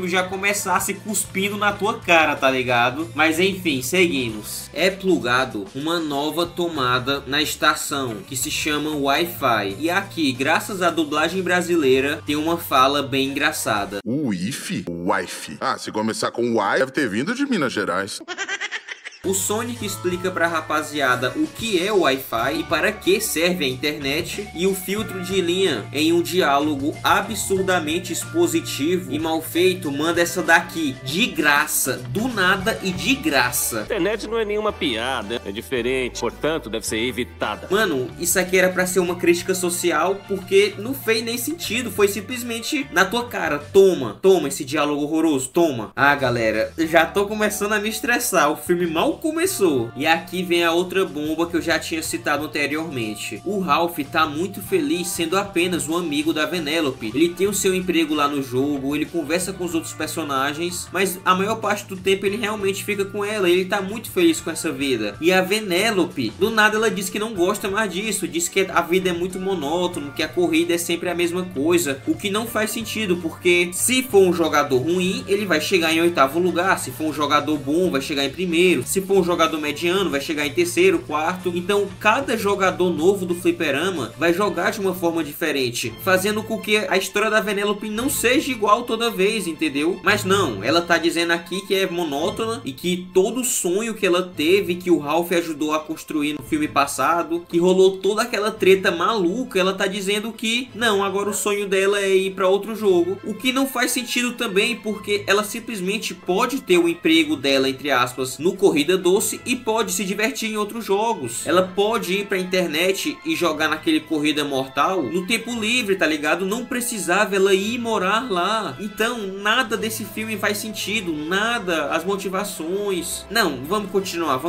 já começasse cuspindo na tua cara, tá ligado? Mas enfim, seguimos. É plugado uma nova tomada na estação que se chama Wi-Fi. E aqui, graças à dublagem brasileira, tem uma fala bem engraçada. O Wi-Fi? Wi-Fi. Ah, se começar com Wi, deve ter vindo de Minas Gerais. O Sonic explica pra rapaziada o que é o Wi-Fi e para que serve a internet, e o filtro de linha, em um diálogo absurdamente expositivo e mal feito, manda essa daqui, de graça, do nada e de graça. A internet não é nenhuma piada, é diferente, portanto deve ser evitada. Mano, isso aqui era pra ser uma crítica social, porque não fez nem sentido, foi simplesmente na tua cara, toma esse diálogo horroroso, toma. Ah, galera, já tô começando a me estressar, o filme mal começou. E aqui vem a outra bomba que eu já tinha citado anteriormente. O Ralph tá muito feliz sendo apenas um amigo da Vanellope. Ele tem o seu emprego lá no jogo, ele conversa com os outros personagens, mas a maior parte do tempo ele realmente fica com ela, ele tá muito feliz com essa vida. E a Vanellope, do nada ela diz que não gosta mais disso, diz que a vida é muito monótona, que a corrida é sempre a mesma coisa, o que não faz sentido, porque se for um jogador ruim, ele vai chegar em 8º lugar, se for um jogador bom, vai chegar em 1º, se for um jogador mediano, vai chegar em 3º, 4º. Então cada jogador novo do fliperama vai jogar de uma forma diferente, fazendo com que a história da Vanellope não seja igual toda vez, entendeu? Mas não, ela tá dizendo aqui que é monótona e que todo sonho que ela teve, que o Ralph ajudou a construir no filme passado, que rolou toda aquela treta maluca, ela tá dizendo que não, agora o sonho dela é ir pra outro jogo, o que não faz sentido também, porque ela simplesmente pode ter o emprego dela, entre aspas, no Corrida Doce e pode se divertir em outros jogos. Ela pode ir pra internet e jogar naquele Corrida Mortal no tempo livre, tá ligado? Não precisava ela ir morar lá. Então nada desse filme faz sentido, nada, as motivações. Não, vamos continuar.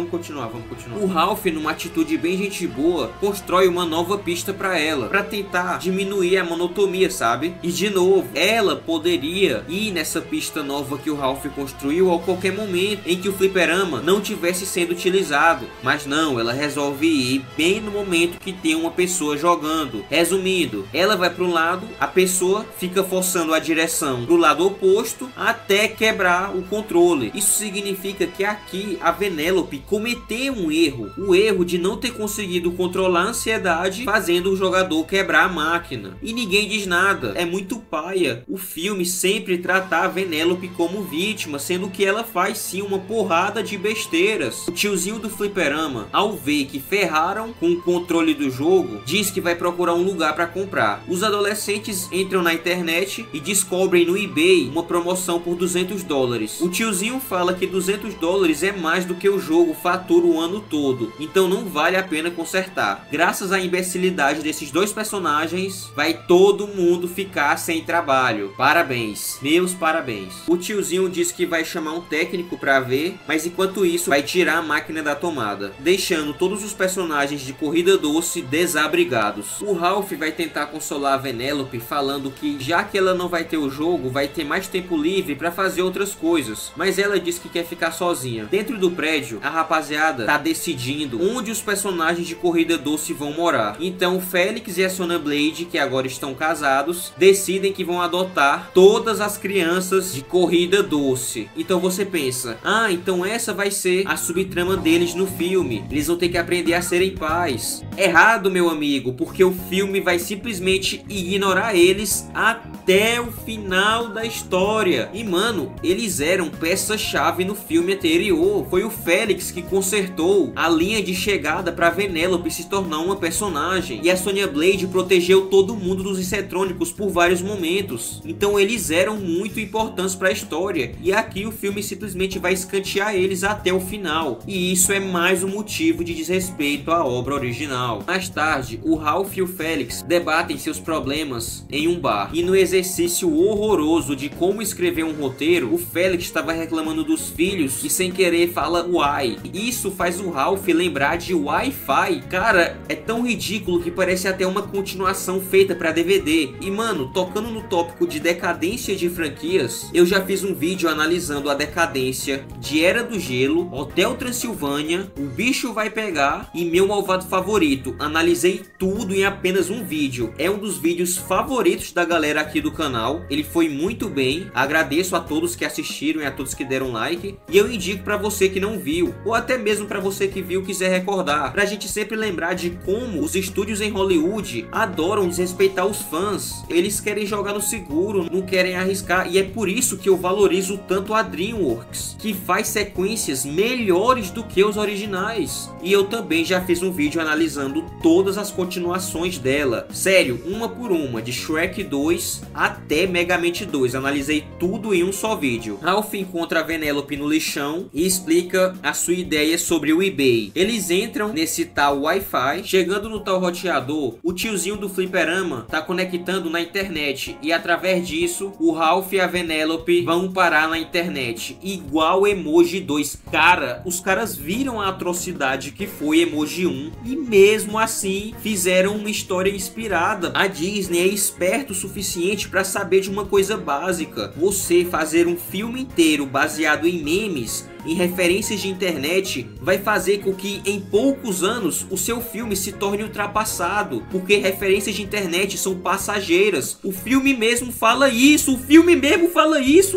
O Ralph, numa atitude bem gente boa, constrói uma nova pista pra ela, pra tentar diminuir a monotonia, sabe? E de novo, ela poderia ir nessa pista nova que o Ralph construiu a qualquer momento em que o fliperama não tivesse sendo utilizado, mas não, ela resolve ir bem no momento que tem uma pessoa jogando. Resumindo, ela vai para um lado, a pessoa fica forçando a direção do lado oposto até quebrar o controle. Isso significa que aqui a Vanellope cometeu um erro, o erro de não ter conseguido controlar a ansiedade, fazendo o jogador quebrar a máquina. E ninguém diz nada, é muito paia o filme sempre tratar a Vanellope como vítima, sendo que ela faz sim uma porrada de besteiras. O tiozinho do fliperama, ao ver que ferraram com o controle do jogo, diz que vai procurar um lugar para comprar. Os adolescentes entram na internet e descobrem no eBay uma promoção por $200. O tiozinho fala que $200 é mais do que o jogo fatura o ano todo, então não vale a pena consertar. Graças à imbecilidade desses dois personagens, vai todo mundo ficar sem trabalho. Parabéns, meus parabéns. O tiozinho diz que vai chamar um técnico para ver, mas enquanto isso isso vai tirar a máquina da tomada, deixando todos os personagens de Corrida Doce desabrigados. O Ralph vai tentar consolar a Vanellope falando que já que ela não vai ter o jogo, vai ter mais tempo livre para fazer outras coisas, mas ela diz que quer ficar sozinha. Dentro do prédio, a rapaziada tá decidindo onde os personagens de Corrida Doce vão morar. Então o Felix e a Sonya Blade, que agora estão casados, decidem que vão adotar todas as crianças de Corrida Doce. Então você pensa, ah, então essa vai ser a subtrama deles no filme. Eles vão ter que aprender a serem pais. Errado, meu amigo, porque o filme vai simplesmente ignorar eles até o final da história. E mano, eles eram peça-chave no filme anterior. Foi o Felix que consertou a linha de chegada para Vanellope se tornar uma personagem. E a Sonya Blade protegeu todo mundo dos Insetrônicos por vários momentos. Então eles eram muito importantes para a história. E aqui o filme simplesmente vai escantear eles até o final. E isso é mais um motivo de desrespeito à obra original. Mais tarde, o Ralph e o Felix debatem seus problemas em um bar. E no exercício horroroso de como escrever um roteiro, o Felix estava reclamando dos filhos e sem querer fala Wi. Isso faz o Ralph lembrar de Wi-Fi. Cara, é tão ridículo que parece até uma continuação feita para DVD. E mano, tocando no tópico de decadência de franquias, eu já fiz um vídeo analisando a decadência de Era do Gelo, Hotel Transilvânia, O Bicho Vai Pegar e Meu Malvado Favorito. Analisei tudo em apenas um vídeo. É um dos vídeos favoritos da galera aqui do canal. Ele foi muito bem. Agradeço a todos que assistiram e a todos que deram like. E eu indico para você que não viu, ou até mesmo para você que viu quiser recordar, pra gente sempre lembrar de como os estúdios em Hollywood adoram desrespeitar os fãs. Eles querem jogar no seguro, não querem arriscar, e é por isso que eu valorizo tanto a DreamWorks, que faz sequências melhores do que os originais. E eu também já fiz um vídeo analisando todas as continuações dela, sério, uma por uma, de Shrek 2 até Megamente 2, analisei tudo em um só vídeo. Ralph encontra a Vanellope no lixão e explica a sua ideia sobre o eBay. Eles entram nesse tal Wi-Fi, chegando no tal roteador, o tiozinho do fliperama tá conectando na internet e através disso o Ralph e a Vanellope vão parar na internet, igual Emoji 2. Cara, os caras viram a atrocidade que foi Emoji 1 e mesmo assim fizeram uma história inspirada. A Disney é esperto o suficiente para saber de uma coisa básica: você fazer um filme inteiro baseado em memes, em referências de internet, vai fazer com que em poucos anos o seu filme se torne ultrapassado, porque referências de internet são passageiras. O filme mesmo fala isso,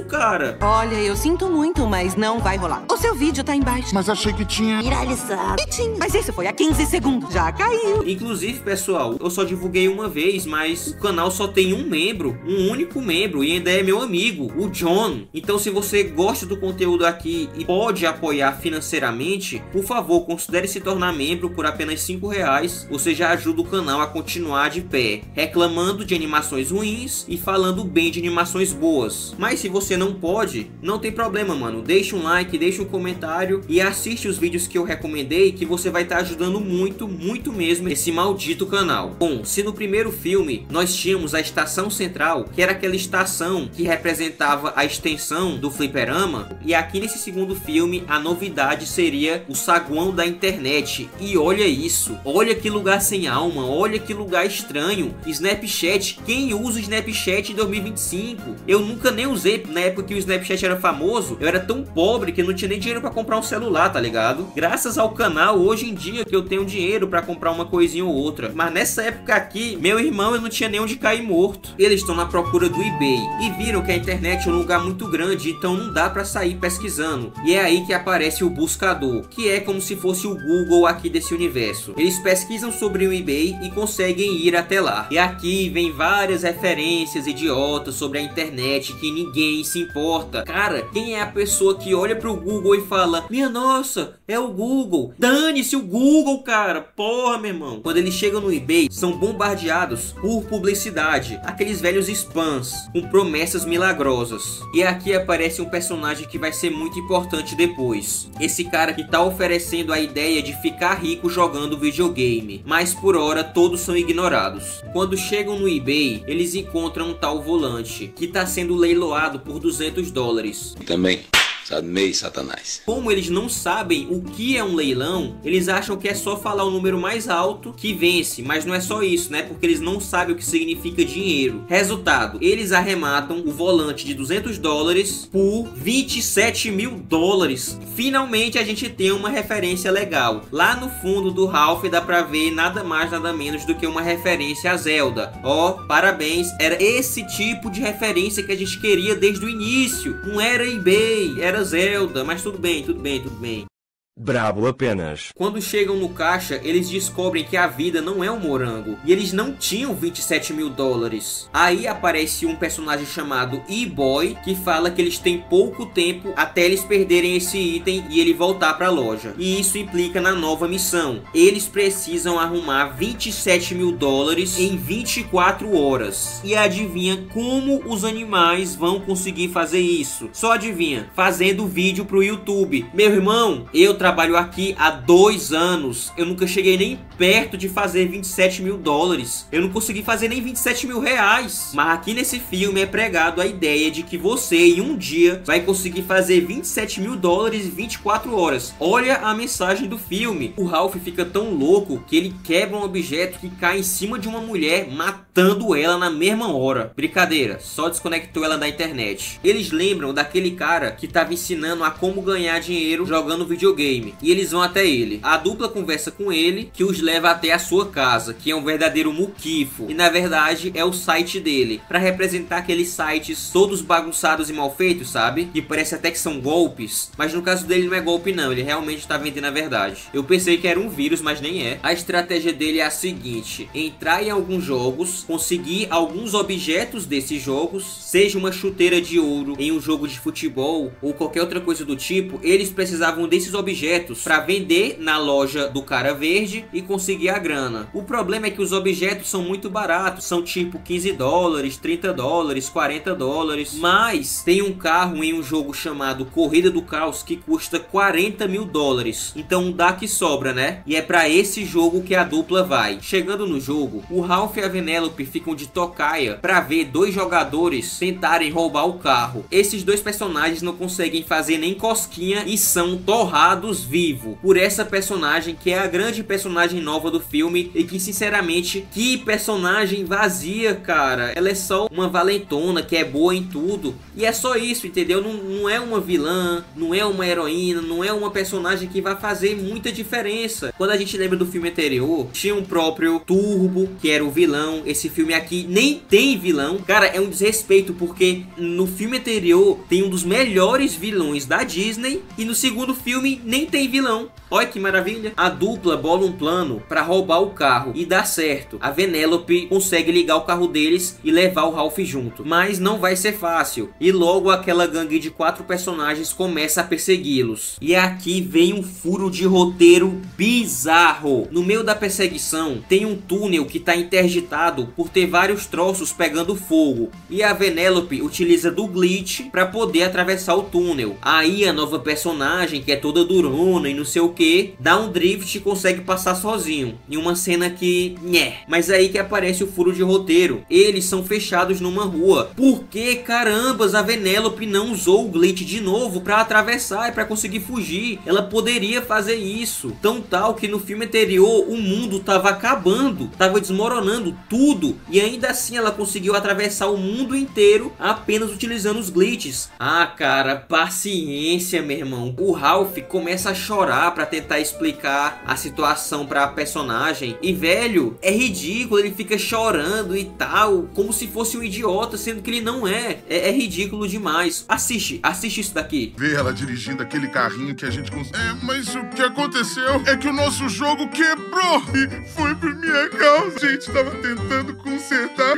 cara. Olha, eu sinto muito, mas não vai rolar. O seu vídeo tá embaixo. Mas achei que tinha viralizado. E tinha, mas esse foi há 15 segundos, já caiu. Inclusive, pessoal, eu só divulguei uma vez, mas o canal só tem um membro, um único membro, e ainda é meu amigo, o John. Então se você gosta do conteúdo aqui e pode apoiar financeiramente, por favor, considere se tornar membro por apenas R$5. Você já ajuda o canal a continuar de pé, reclamando de animações ruins e falando bem de animações boas. Mas se você não pode, não tem problema, mano. Deixa um like, deixa um comentário e assiste os vídeos que eu recomendei, que você vai estar ajudando muito, muito mesmo esse maldito canal. Bom, se no primeiro filme nós tínhamos a estação central, que era aquela estação que representava a extensão do fliperama, e aqui nesse segundo filme a novidade seria o saguão da internet. E olha isso, olha que lugar sem alma, olha que lugar estranho. Snapchat, quem usa o Snapchat em 2025? Eu nunca nem usei na época que o Snapchat era famoso. Eu era tão pobre que não tinha nem dinheiro pra comprar um celular, tá ligado? Graças ao canal, hoje em dia que eu tenho dinheiro pra comprar uma coisinha ou outra. Mas nessa época aqui, meu irmão, eu não tinha nem onde cair morto. Eles estão na procura do eBay e viram que a internet é um lugar muito grande, então não dá pra sair pesquisando. E é aí que aparece o buscador, que é como se fosse o Google aqui desse universo. Eles pesquisam sobre o eBay e conseguem ir até lá. E aqui vem várias referências idiotas sobre a internet que ninguém se importa. Cara, quem é a pessoa que olha pro Google e fala: minha nossa, é o Google? Dane-se o Google, cara. Porra, meu irmão. Quando eles chegam no eBay, são bombardeados por publicidade, aqueles velhos spams com promessas milagrosas. E aqui aparece um personagem que vai ser muito importante depois. Esse cara que tá oferecendo a ideia de ficar rico jogando videogame, mas por hora todos são ignorados. Quando chegam no eBay, eles encontram um tal volante que tá sendo leiloado por $200. Também. Amei Satanás. Como eles não sabem o que é um leilão, eles acham que é só falar o número mais alto que vence, mas não é só isso, né? Porque eles não sabem o que significa dinheiro. Resultado, eles arrematam o volante de $200 por $27 mil. Finalmente a gente tem uma referência legal. Lá no fundo do Ralph dá pra ver nada mais nada menos do que uma referência a Zelda. Ó, parabéns, era esse tipo de referência que a gente queria desde o início. Não era eBay, era Zelda, mas tudo bem, tudo bem, tudo bem. Brabo apenas. Quando chegam no caixa, eles descobrem que a vida não é um morango. E eles não tinham $27 mil. Aí aparece um personagem chamado E-Boy, que fala que eles têm pouco tempo até eles perderem esse item e ele voltar para a loja. E isso implica na nova missão. Eles precisam arrumar $27 mil em 24 horas. E adivinha como os animais vão conseguir fazer isso? Só adivinha, fazendo vídeo pro YouTube. Meu irmão, eu trabalho aqui há 2 anos. Eu nunca cheguei nem perto de fazer $27 mil. Eu não consegui fazer nem $27 mil. Mas aqui nesse filme é pregado a ideia de que você em um dia vai conseguir fazer $27 mil em 24 horas. Olha a mensagem do filme. O Ralph fica tão louco que ele quebra um objeto que cai em cima de uma mulher, matando ela na mesma hora. Brincadeira, só desconectou ela da internet. Eles lembram daquele cara que estava ensinando a como ganhar dinheiro jogando videogame. E eles vão até ele. A dupla conversa com ele, que os leva até a sua casa, que é um verdadeiro muquifo. E na verdade é o site dele, para representar aqueles sites todos bagunçados e mal feitos, sabe? Que parece até que são golpes. Mas no caso dele não é golpe não, ele realmente está vendendo a verdade. Eu pensei que era um vírus, mas nem é. A estratégia dele é a seguinte: entrar em alguns jogos, conseguir alguns objetos desses jogos, seja uma chuteira de ouro em um jogo de futebol ou qualquer outra coisa do tipo. Eles precisavam desses objetos para vender na loja do cara verde e conseguir a grana. O problema é que os objetos são muito baratos, são tipo $15, $30, $40, mas tem um carro em um jogo chamado Corrida do Caos que custa $40 mil. Então dá que sobra, né? E é para esse jogo que a dupla vai. Chegando no jogo, o Ralph e a Vanellope ficam de tocaia para ver 2 jogadores tentarem roubar o carro. Esses 2 personagens não conseguem fazer nem cosquinha e são torrados vivo por essa personagem, que é a grande personagem nova do filme. E que sinceramente, que personagem vazia, cara. Ela é só uma valentona que é boa em tudo, e é só isso, entendeu? Não é uma vilã, não é uma heroína, não é uma personagem que vai fazer muita diferença. Quando a gente lembra do filme anterior, tinha o próprio Turbo, que era o vilão. Esse filme aqui nem tem vilão. Cara, é um desrespeito, porque no filme anterior tem um dos melhores vilões da Disney e no segundo filme nem tem vilão. Olha que maravilha. A dupla bola um plano para roubar o carro e dá certo. A Vanellope consegue ligar o carro deles e levar o Ralph junto, mas não vai ser fácil. E logo aquela gangue de 4 personagens começa a persegui-los. E aqui vem um furo de roteiro bizarro. No meio da perseguição tem um túnel que está interditado por ter vários troços pegando fogo, e a Vanellope utiliza do glitch para poder atravessar o túnel. Aí a nova personagem, que é toda durona e não sei o que, dá um drift e consegue passar sozinho, em uma cena que mas aí que aparece o furo de roteiro. Eles são fechados numa rua. Por que carambas a Vanellope não usou o glitch de novo para atravessar e para conseguir fugir? Ela poderia fazer isso. Tão tal que no filme anterior o mundo tava acabando, tava desmoronando tudo, e ainda assim ela conseguiu atravessar o mundo inteiro apenas utilizando os glitches. Ah, cara, paciência, meu irmão. O Ralph começa a chorar para tentar explicar a situação para a personagem, e velho, é ridículo. Ele fica chorando e tal, como se fosse um idiota, sendo que ele não é. É ridículo demais. Assiste isso daqui. Ver ela dirigindo aquele carrinho que a gente conseguiu. Mas o que aconteceu é que o nosso jogo quebrou e foi por minha causa. A gente tava tentando consertar,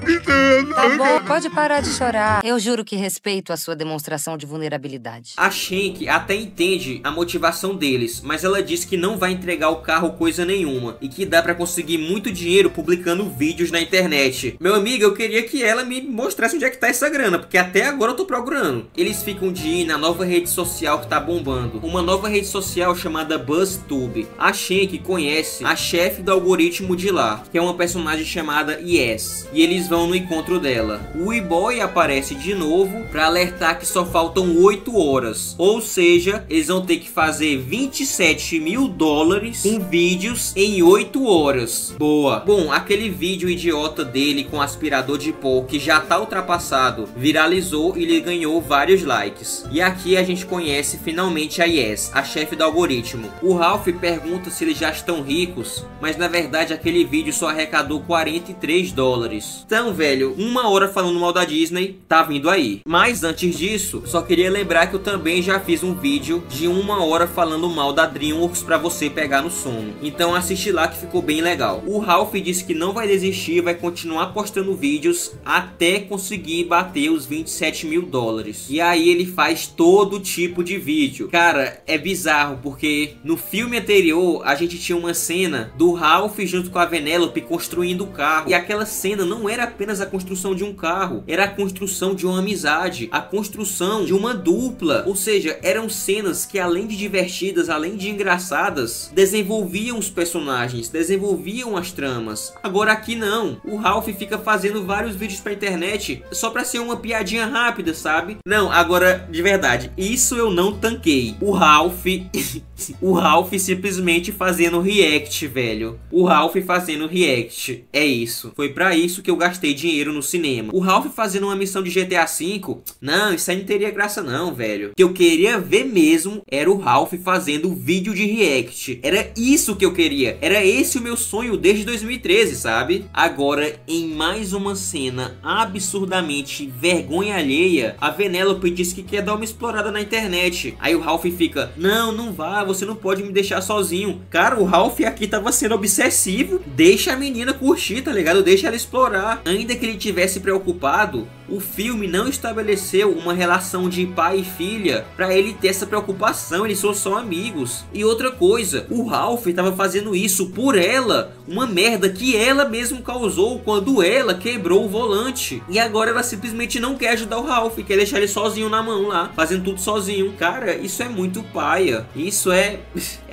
então tá bom, pode parar de chorar. Eu juro que respeito a sua demonstração de vulnerabilidade. A Shank até entende a motivação deles, mas ela diz que não vai entregar o carro coisa nenhuma e que dá pra conseguir muito dinheiro publicando vídeos na internet. Meu amigo, eu queria que ela me mostrasse onde é que tá essa grana, porque até agora eu tô procurando. Eles ficam de ir na nova rede social que tá bombando, uma nova rede social chamada BuzzTube. A Shank conhece a chefe do algoritmo de lá, que é uma personagem chamada Yes, e eles vão no encontro encontro dela. O E-Boy aparece de novo para alertar que só faltam 8 horas. Ou seja, eles vão ter que fazer 27 mil dólares com vídeos em 8 horas. Boa. Bom, aquele vídeo idiota dele com aspirador de pó, que já tá ultrapassado, viralizou e ele ganhou vários likes. E aqui a gente conhece finalmente a Yes, a chefe do algoritmo. O Ralph pergunta se eles já estão ricos, mas na verdade aquele vídeo só arrecadou 43 dólares. Então, velho, 1 hora falando mal da Disney tá vindo aí. Mas antes disso, só queria lembrar que eu também já fiz um vídeo de 1 hora falando mal da DreamWorks pra você pegar no sono. Então assiste lá que ficou bem legal. O Ralph disse que não vai desistir, vai continuar postando vídeos até conseguir bater os 27 mil dólares. E aí ele faz todo tipo de vídeo. Cara, é bizarro porque no filme anterior a gente tinha uma cena do Ralph junto com a Vanellope construindo o carro. E aquela cena não era apenas a construção de um carro, era a construção de uma amizade, a construção de uma dupla. Ou seja, eram cenas que, além de divertidas, além de engraçadas, desenvolviam os personagens, desenvolviam as tramas. Agora aqui não. O Ralph fica fazendo vários vídeos pra internet só pra ser uma piadinha rápida, sabe? Não, agora, de verdade, isso eu não tanquei. O Ralph simplesmente fazendo react, velho. O Ralph fazendo react. É isso. Foi pra isso que eu gastei dinheiro no cinema. O Ralph fazendo uma missão de GTA V, não, isso aí não teria graça não, velho. O que eu queria ver mesmo era o Ralph fazendo vídeo de react. Era isso que eu queria. Era esse o meu sonho desde 2013, sabe? Agora, em mais uma cena absurdamente vergonha alheia, a Vanellope diz que quer dar uma explorada na internet. Aí o Ralph fica, não, não vá, você não pode me deixar sozinho. Cara, o Ralph aqui tava sendo obsessivo. Deixa a menina curtir, tá ligado? Deixa ela explorar. Ainda que ele tivesse preocupado, o filme não estabeleceu uma relação de pai e filha pra ele ter essa preocupação. Eles são só amigos. E outra coisa, o Ralph tava fazendo isso por ela, uma merda que ela mesmo causou quando ela quebrou o volante. E agora ela simplesmente não quer ajudar o Ralph, quer deixar ele sozinho na mão lá, fazendo tudo sozinho. Cara, isso é muito paia. Isso é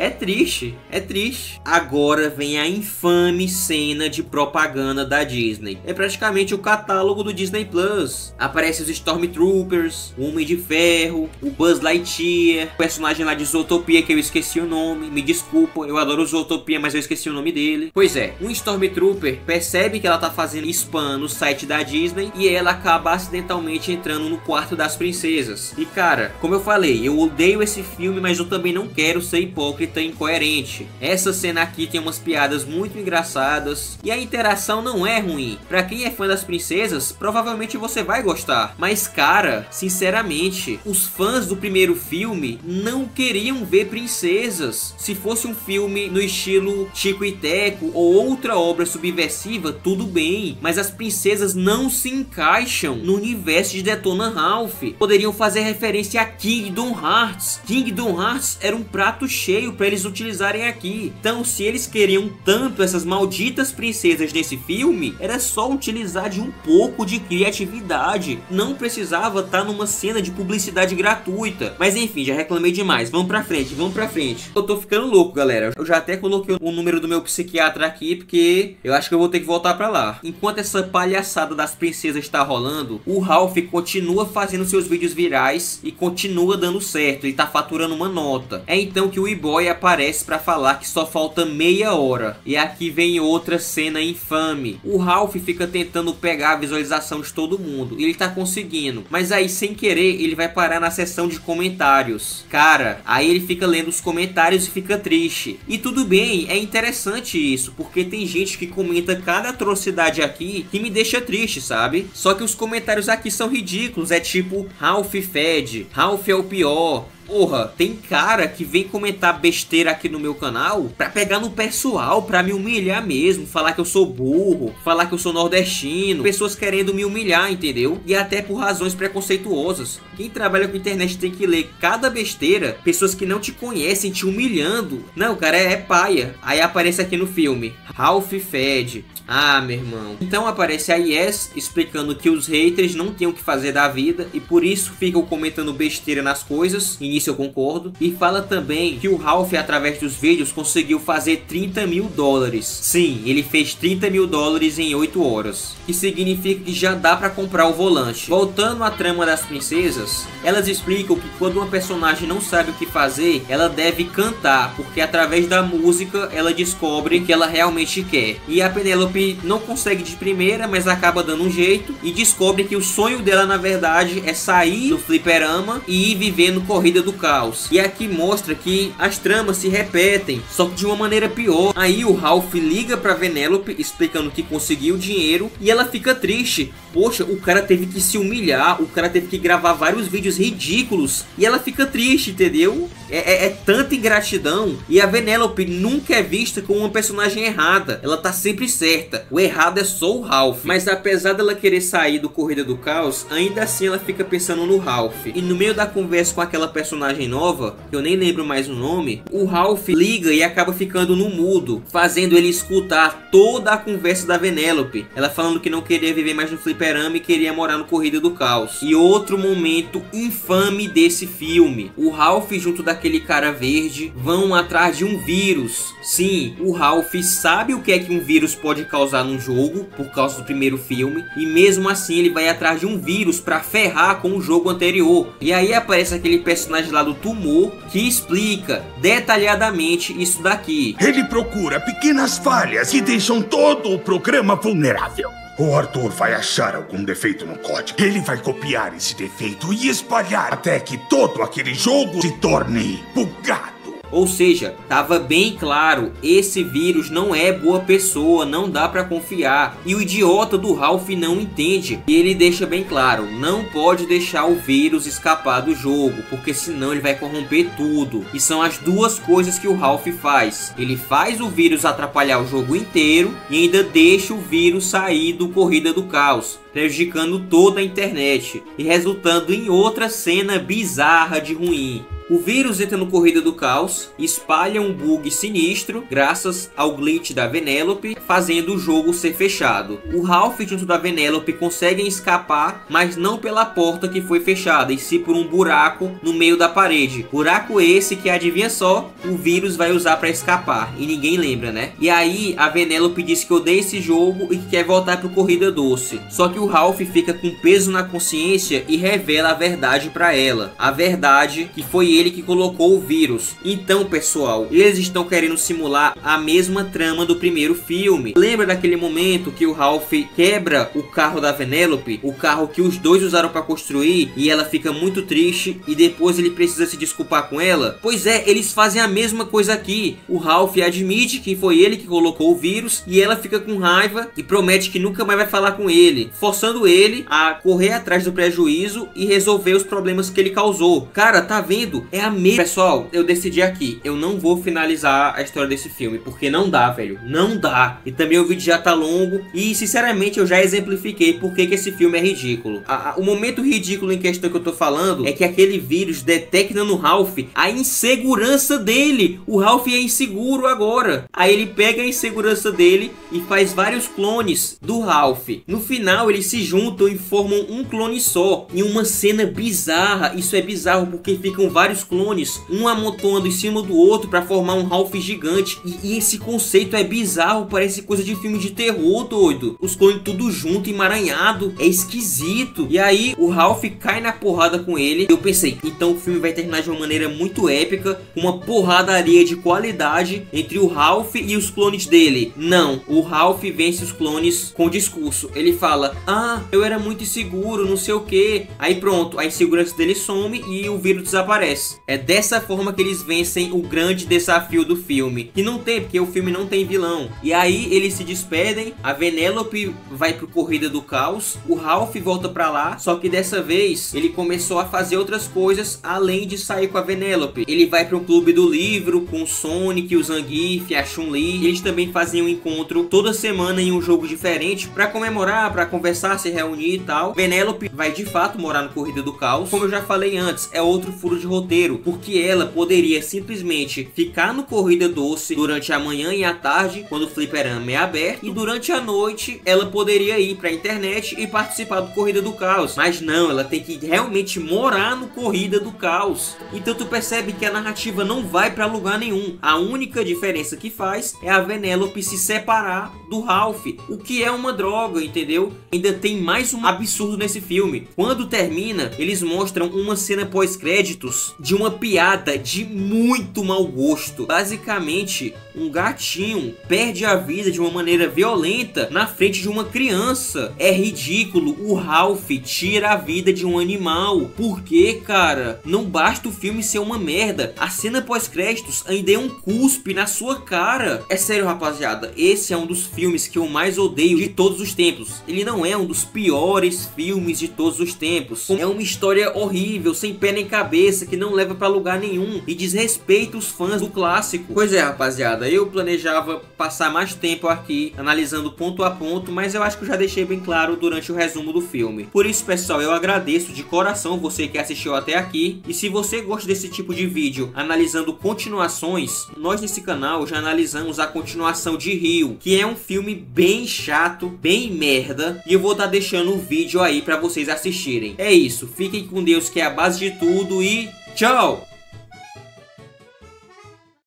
triste. É triste. Agora vem a infame cena de propaganda da Disney. É praticamente o catálogo do Disney Plus. Aparece os Stormtroopers, o Homem de Ferro, o Buzz Lightyear, o personagem lá de Zootopia que eu esqueci o nome. Me desculpa, eu adoro Zootopia, mas eu esqueci o nome dele. Pois é, um Stormtrooper percebe que ela tá fazendo spam no site da Disney e ela acaba acidentalmente entrando no quarto das princesas. E cara, como eu falei, eu odeio esse filme, mas eu também não quero ser hipócrita e incoerente. Essa cena aqui tem umas piadas muito engraçadas e a interação não é ruim. Pra quem é fã das princesas, provavelmente você vai gostar. Mas cara, sinceramente, os fãs do primeiro filme não queriam ver princesas. Se fosse um filme no estilo Chico e Teco ou outra obra subversiva, tudo bem, mas as princesas não se encaixam no universo de Detona Ralph. Poderiam fazer referência a Kingdom Hearts. Kingdom Hearts era um prato cheio para eles utilizarem aqui. Então, se eles queriam tanto essas malditas princesas nesse filme, era só utilizar de um pouco de criatividade. Não precisava estar numa cena de publicidade gratuita. Mas enfim, já reclamei demais. Vamos pra frente, vamos pra frente. Eu tô ficando louco, galera. Eu já até coloquei o número do meu psiquiatra aqui, porque eu acho que eu vou ter que voltar pra lá. Enquanto essa palhaçada das princesas está rolando, o Ralph continua fazendo seus vídeos virais e continua dando certo, e tá faturando uma nota. É então que o E-Boy aparece pra falar que só falta meia hora. E aqui vem outra cena infame. O Ralph fica tentando pegar a visualização de todo mundo, e ele tá conseguindo, mas aí sem querer ele vai parar na seção de comentários. Cara, aí ele fica lendo os comentários e fica triste. E tudo bem, é interessante isso, porque tem gente que comenta cada atrocidade aqui que me deixa triste, sabe? Só que os comentários aqui são ridículos, é tipo, Ralph fede, Ralph é o pior. Porra, tem cara que vem comentar besteira aqui no meu canal pra pegar no pessoal, pra me humilhar mesmo, falar que eu sou burro, falar que eu sou nordestino, pessoas querendo me humilhar, entendeu? E até por razões preconceituosas. Quem trabalha com internet tem que ler cada besteira, pessoas que não te conhecem te humilhando. Não, cara, é paia. Aí aparece aqui no filme, Ralph fede, Ah, meu irmão. Então aparece a Yes explicando que os haters não têm o que fazer da vida e por isso ficam comentando besteira nas coisas. E nisso eu concordo. E fala também que o Ralph, através dos vídeos, conseguiu fazer 30 mil dólares. Sim, ele fez 30 mil dólares em 8 horas. Que significa que já dá pra comprar o volante. Voltando à trama das princesas, elas explicam que quando uma personagem não sabe o que fazer, ela deve cantar, porque através da música ela descobre o que ela realmente quer. E a Penélope não consegue de primeira, mas acaba dando um jeito e descobre que o sonho dela na verdade é sair do fliperama e ir vivendo Corrida do Caos. E aqui mostra que as tramas se repetem, só que de uma maneira pior. Aí o Ralph liga pra Penélope explicando que conseguiu dinheiro e ela fica triste. Poxa, o cara teve que se humilhar, o cara teve que gravar vários vídeos ridículos e ela fica triste, entendeu? É tanta ingratidão. E a Penélope nunca é vista como uma personagem errada, ela tá sempre certa. O errado é só o Ralph. Mas apesar dela querer sair do Corrida do Caos, ainda assim ela fica pensando no Ralph. E no meio da conversa com aquela personagem nova, que eu nem lembro mais o nome, o Ralph liga e acaba ficando no mudo, fazendo ele escutar toda a conversa da Penélope. Ela falando que não queria viver mais no fliperama e queria morar no Corrida do Caos. E outro momento infame desse filme, o Ralph junto daquele cara verde vão atrás de um vírus. Sim, o Ralph sabe o que é que um vírus pode causar num jogo, por causa do primeiro filme, e mesmo assim ele vai atrás de um vírus pra ferrar com o jogo anterior. E aí aparece aquele personagem lá do Tumor que explica detalhadamente isso daqui. Ele procura pequenas falhas que deixam todo o programa vulnerável. O Arthur vai achar algum defeito no código. Ele vai copiar esse defeito e espalhar até que todo aquele jogo se torne bugado. Ou seja, tava bem claro, esse vírus não é boa pessoa, não dá pra confiar. E o idiota do Ralph não entende. E ele deixa bem claro, não pode deixar o vírus escapar do jogo, porque senão ele vai corromper tudo. E são as duas coisas que o Ralph faz. Ele faz o vírus atrapalhar o jogo inteiro e ainda deixa o vírus sair do Corrida do Caos, prejudicando toda a internet e resultando em outra cena bizarra de ruim. O vírus entra no Corrida do Caos, espalha um bug sinistro graças ao glitch da Penélope, fazendo o jogo ser fechado. O Ralph junto da Penélope conseguem escapar, mas não pela porta que foi fechada, e sim por um buraco no meio da parede. Buraco esse que, adivinha só, o vírus vai usar para escapar, e ninguém lembra, né? E aí a Penélope diz que odeia esse jogo e que quer voltar pro Corrida Doce. Só que o Ralph fica com peso na consciência e revela a verdade para ela. A verdade que foi ele que colocou o vírus. Então, pessoal, eles estão querendo simular a mesma trama do primeiro filme. Lembra daquele momento que o Ralph quebra o carro da Penélope, o carro que os dois usaram para construir, e ela fica muito triste e depois ele precisa se desculpar com ela? Pois é, eles fazem a mesma coisa aqui. O Ralph admite que foi ele que colocou o vírus e ela fica com raiva e promete que nunca mais vai falar com ele, forçando ele a correr atrás do prejuízo e resolver os problemas que ele causou. Cara, tá vendo? É a mesma. Pessoal, eu decidi aqui, eu não vou finalizar a história desse filme, porque não dá, velho, não dá. E também o vídeo já tá longo e sinceramente eu já exemplifiquei por que esse filme é ridículo. O momento ridículo em questão que eu tô falando é que aquele vírus detecta no Ralph a insegurança dele. O Ralph é inseguro agora. Aí ele pega a insegurança dele e faz vários clones do Ralph. No final eles se juntam e formam um clone só, em uma cena bizarra. Isso é bizarro porque ficam vários clones, um amontoando em cima do outro para formar um Ralph gigante. E esse conceito é bizarro, parece coisa de filme de terror, doido. Os clones tudo junto, emaranhado, é esquisito. E aí o Ralph cai na porrada com ele. Eu pensei, então o filme vai terminar de uma maneira muito épica, com uma porradaria de qualidade entre o Ralph e os clones dele. Não, o Ralph vence os clones com discurso. Ele fala, ah, eu era muito inseguro, não sei o que. Aí pronto, a insegurança dele some e o vírus desaparece. É dessa forma que eles vencem o grande desafio do filme, que não tem, porque o filme não tem vilão. E aí eles se despedem, a Penélope vai pro Corrida do Caos, o Ralph volta pra lá, só que dessa vez ele começou a fazer outras coisas além de sair com a Penélope. Ele vai pro clube do livro com o Sonic, o Zangief, a Chun-Li. Eles também faziam um encontro toda semana em um jogo diferente pra comemorar, pra conversar, se reunir e tal. Penélope vai de fato morar no Corrida do Caos. Como eu já falei antes, é outro furo de roteiro roteiro, porque ela poderia simplesmente ficar no Corrida Doce durante a manhã e a tarde, quando o fliperama é aberto, e durante a noite ela poderia ir pra internet e participar do Corrida do Caos. Mas não, ela tem que realmente morar no Corrida do Caos. Então tu percebe que a narrativa não vai pra lugar nenhum. A única diferença que faz é a Vanellope se separar do Ralph, o que é uma droga, entendeu? Ainda tem mais um absurdo nesse filme. Quando termina, eles mostram uma cena pós-créditos de uma piada de muito mau gosto. Basicamente, um gatinho perde a vida de uma maneira violenta na frente de uma criança. É ridículo. O Ralph tira a vida de um animal. Por quê, cara? Não basta o filme ser uma merda, a cena pós-créditos ainda é um cuspe na sua cara. É sério, rapaziada, esse é um dos filmes que eu mais odeio de todos os tempos. Ele não é um dos piores filmes de todos os tempos. É uma história horrível, sem pé nem cabeça, que não leva pra lugar nenhum e desrespeita os fãs do clássico. Pois é, rapaziada, eu planejava passar mais tempo aqui analisando ponto a ponto, mas eu acho que eu já deixei bem claro durante o resumo do filme. Por isso, pessoal, eu agradeço de coração você que assistiu até aqui. E se você gosta desse tipo de vídeo analisando continuações, nós nesse canal já analisamos a continuação de Rio, que é um filme bem chato, bem merda, e eu vou estar deixando o vídeo aí pra vocês assistirem. É isso, fiquem com Deus, que é a base de tudo, e tchau!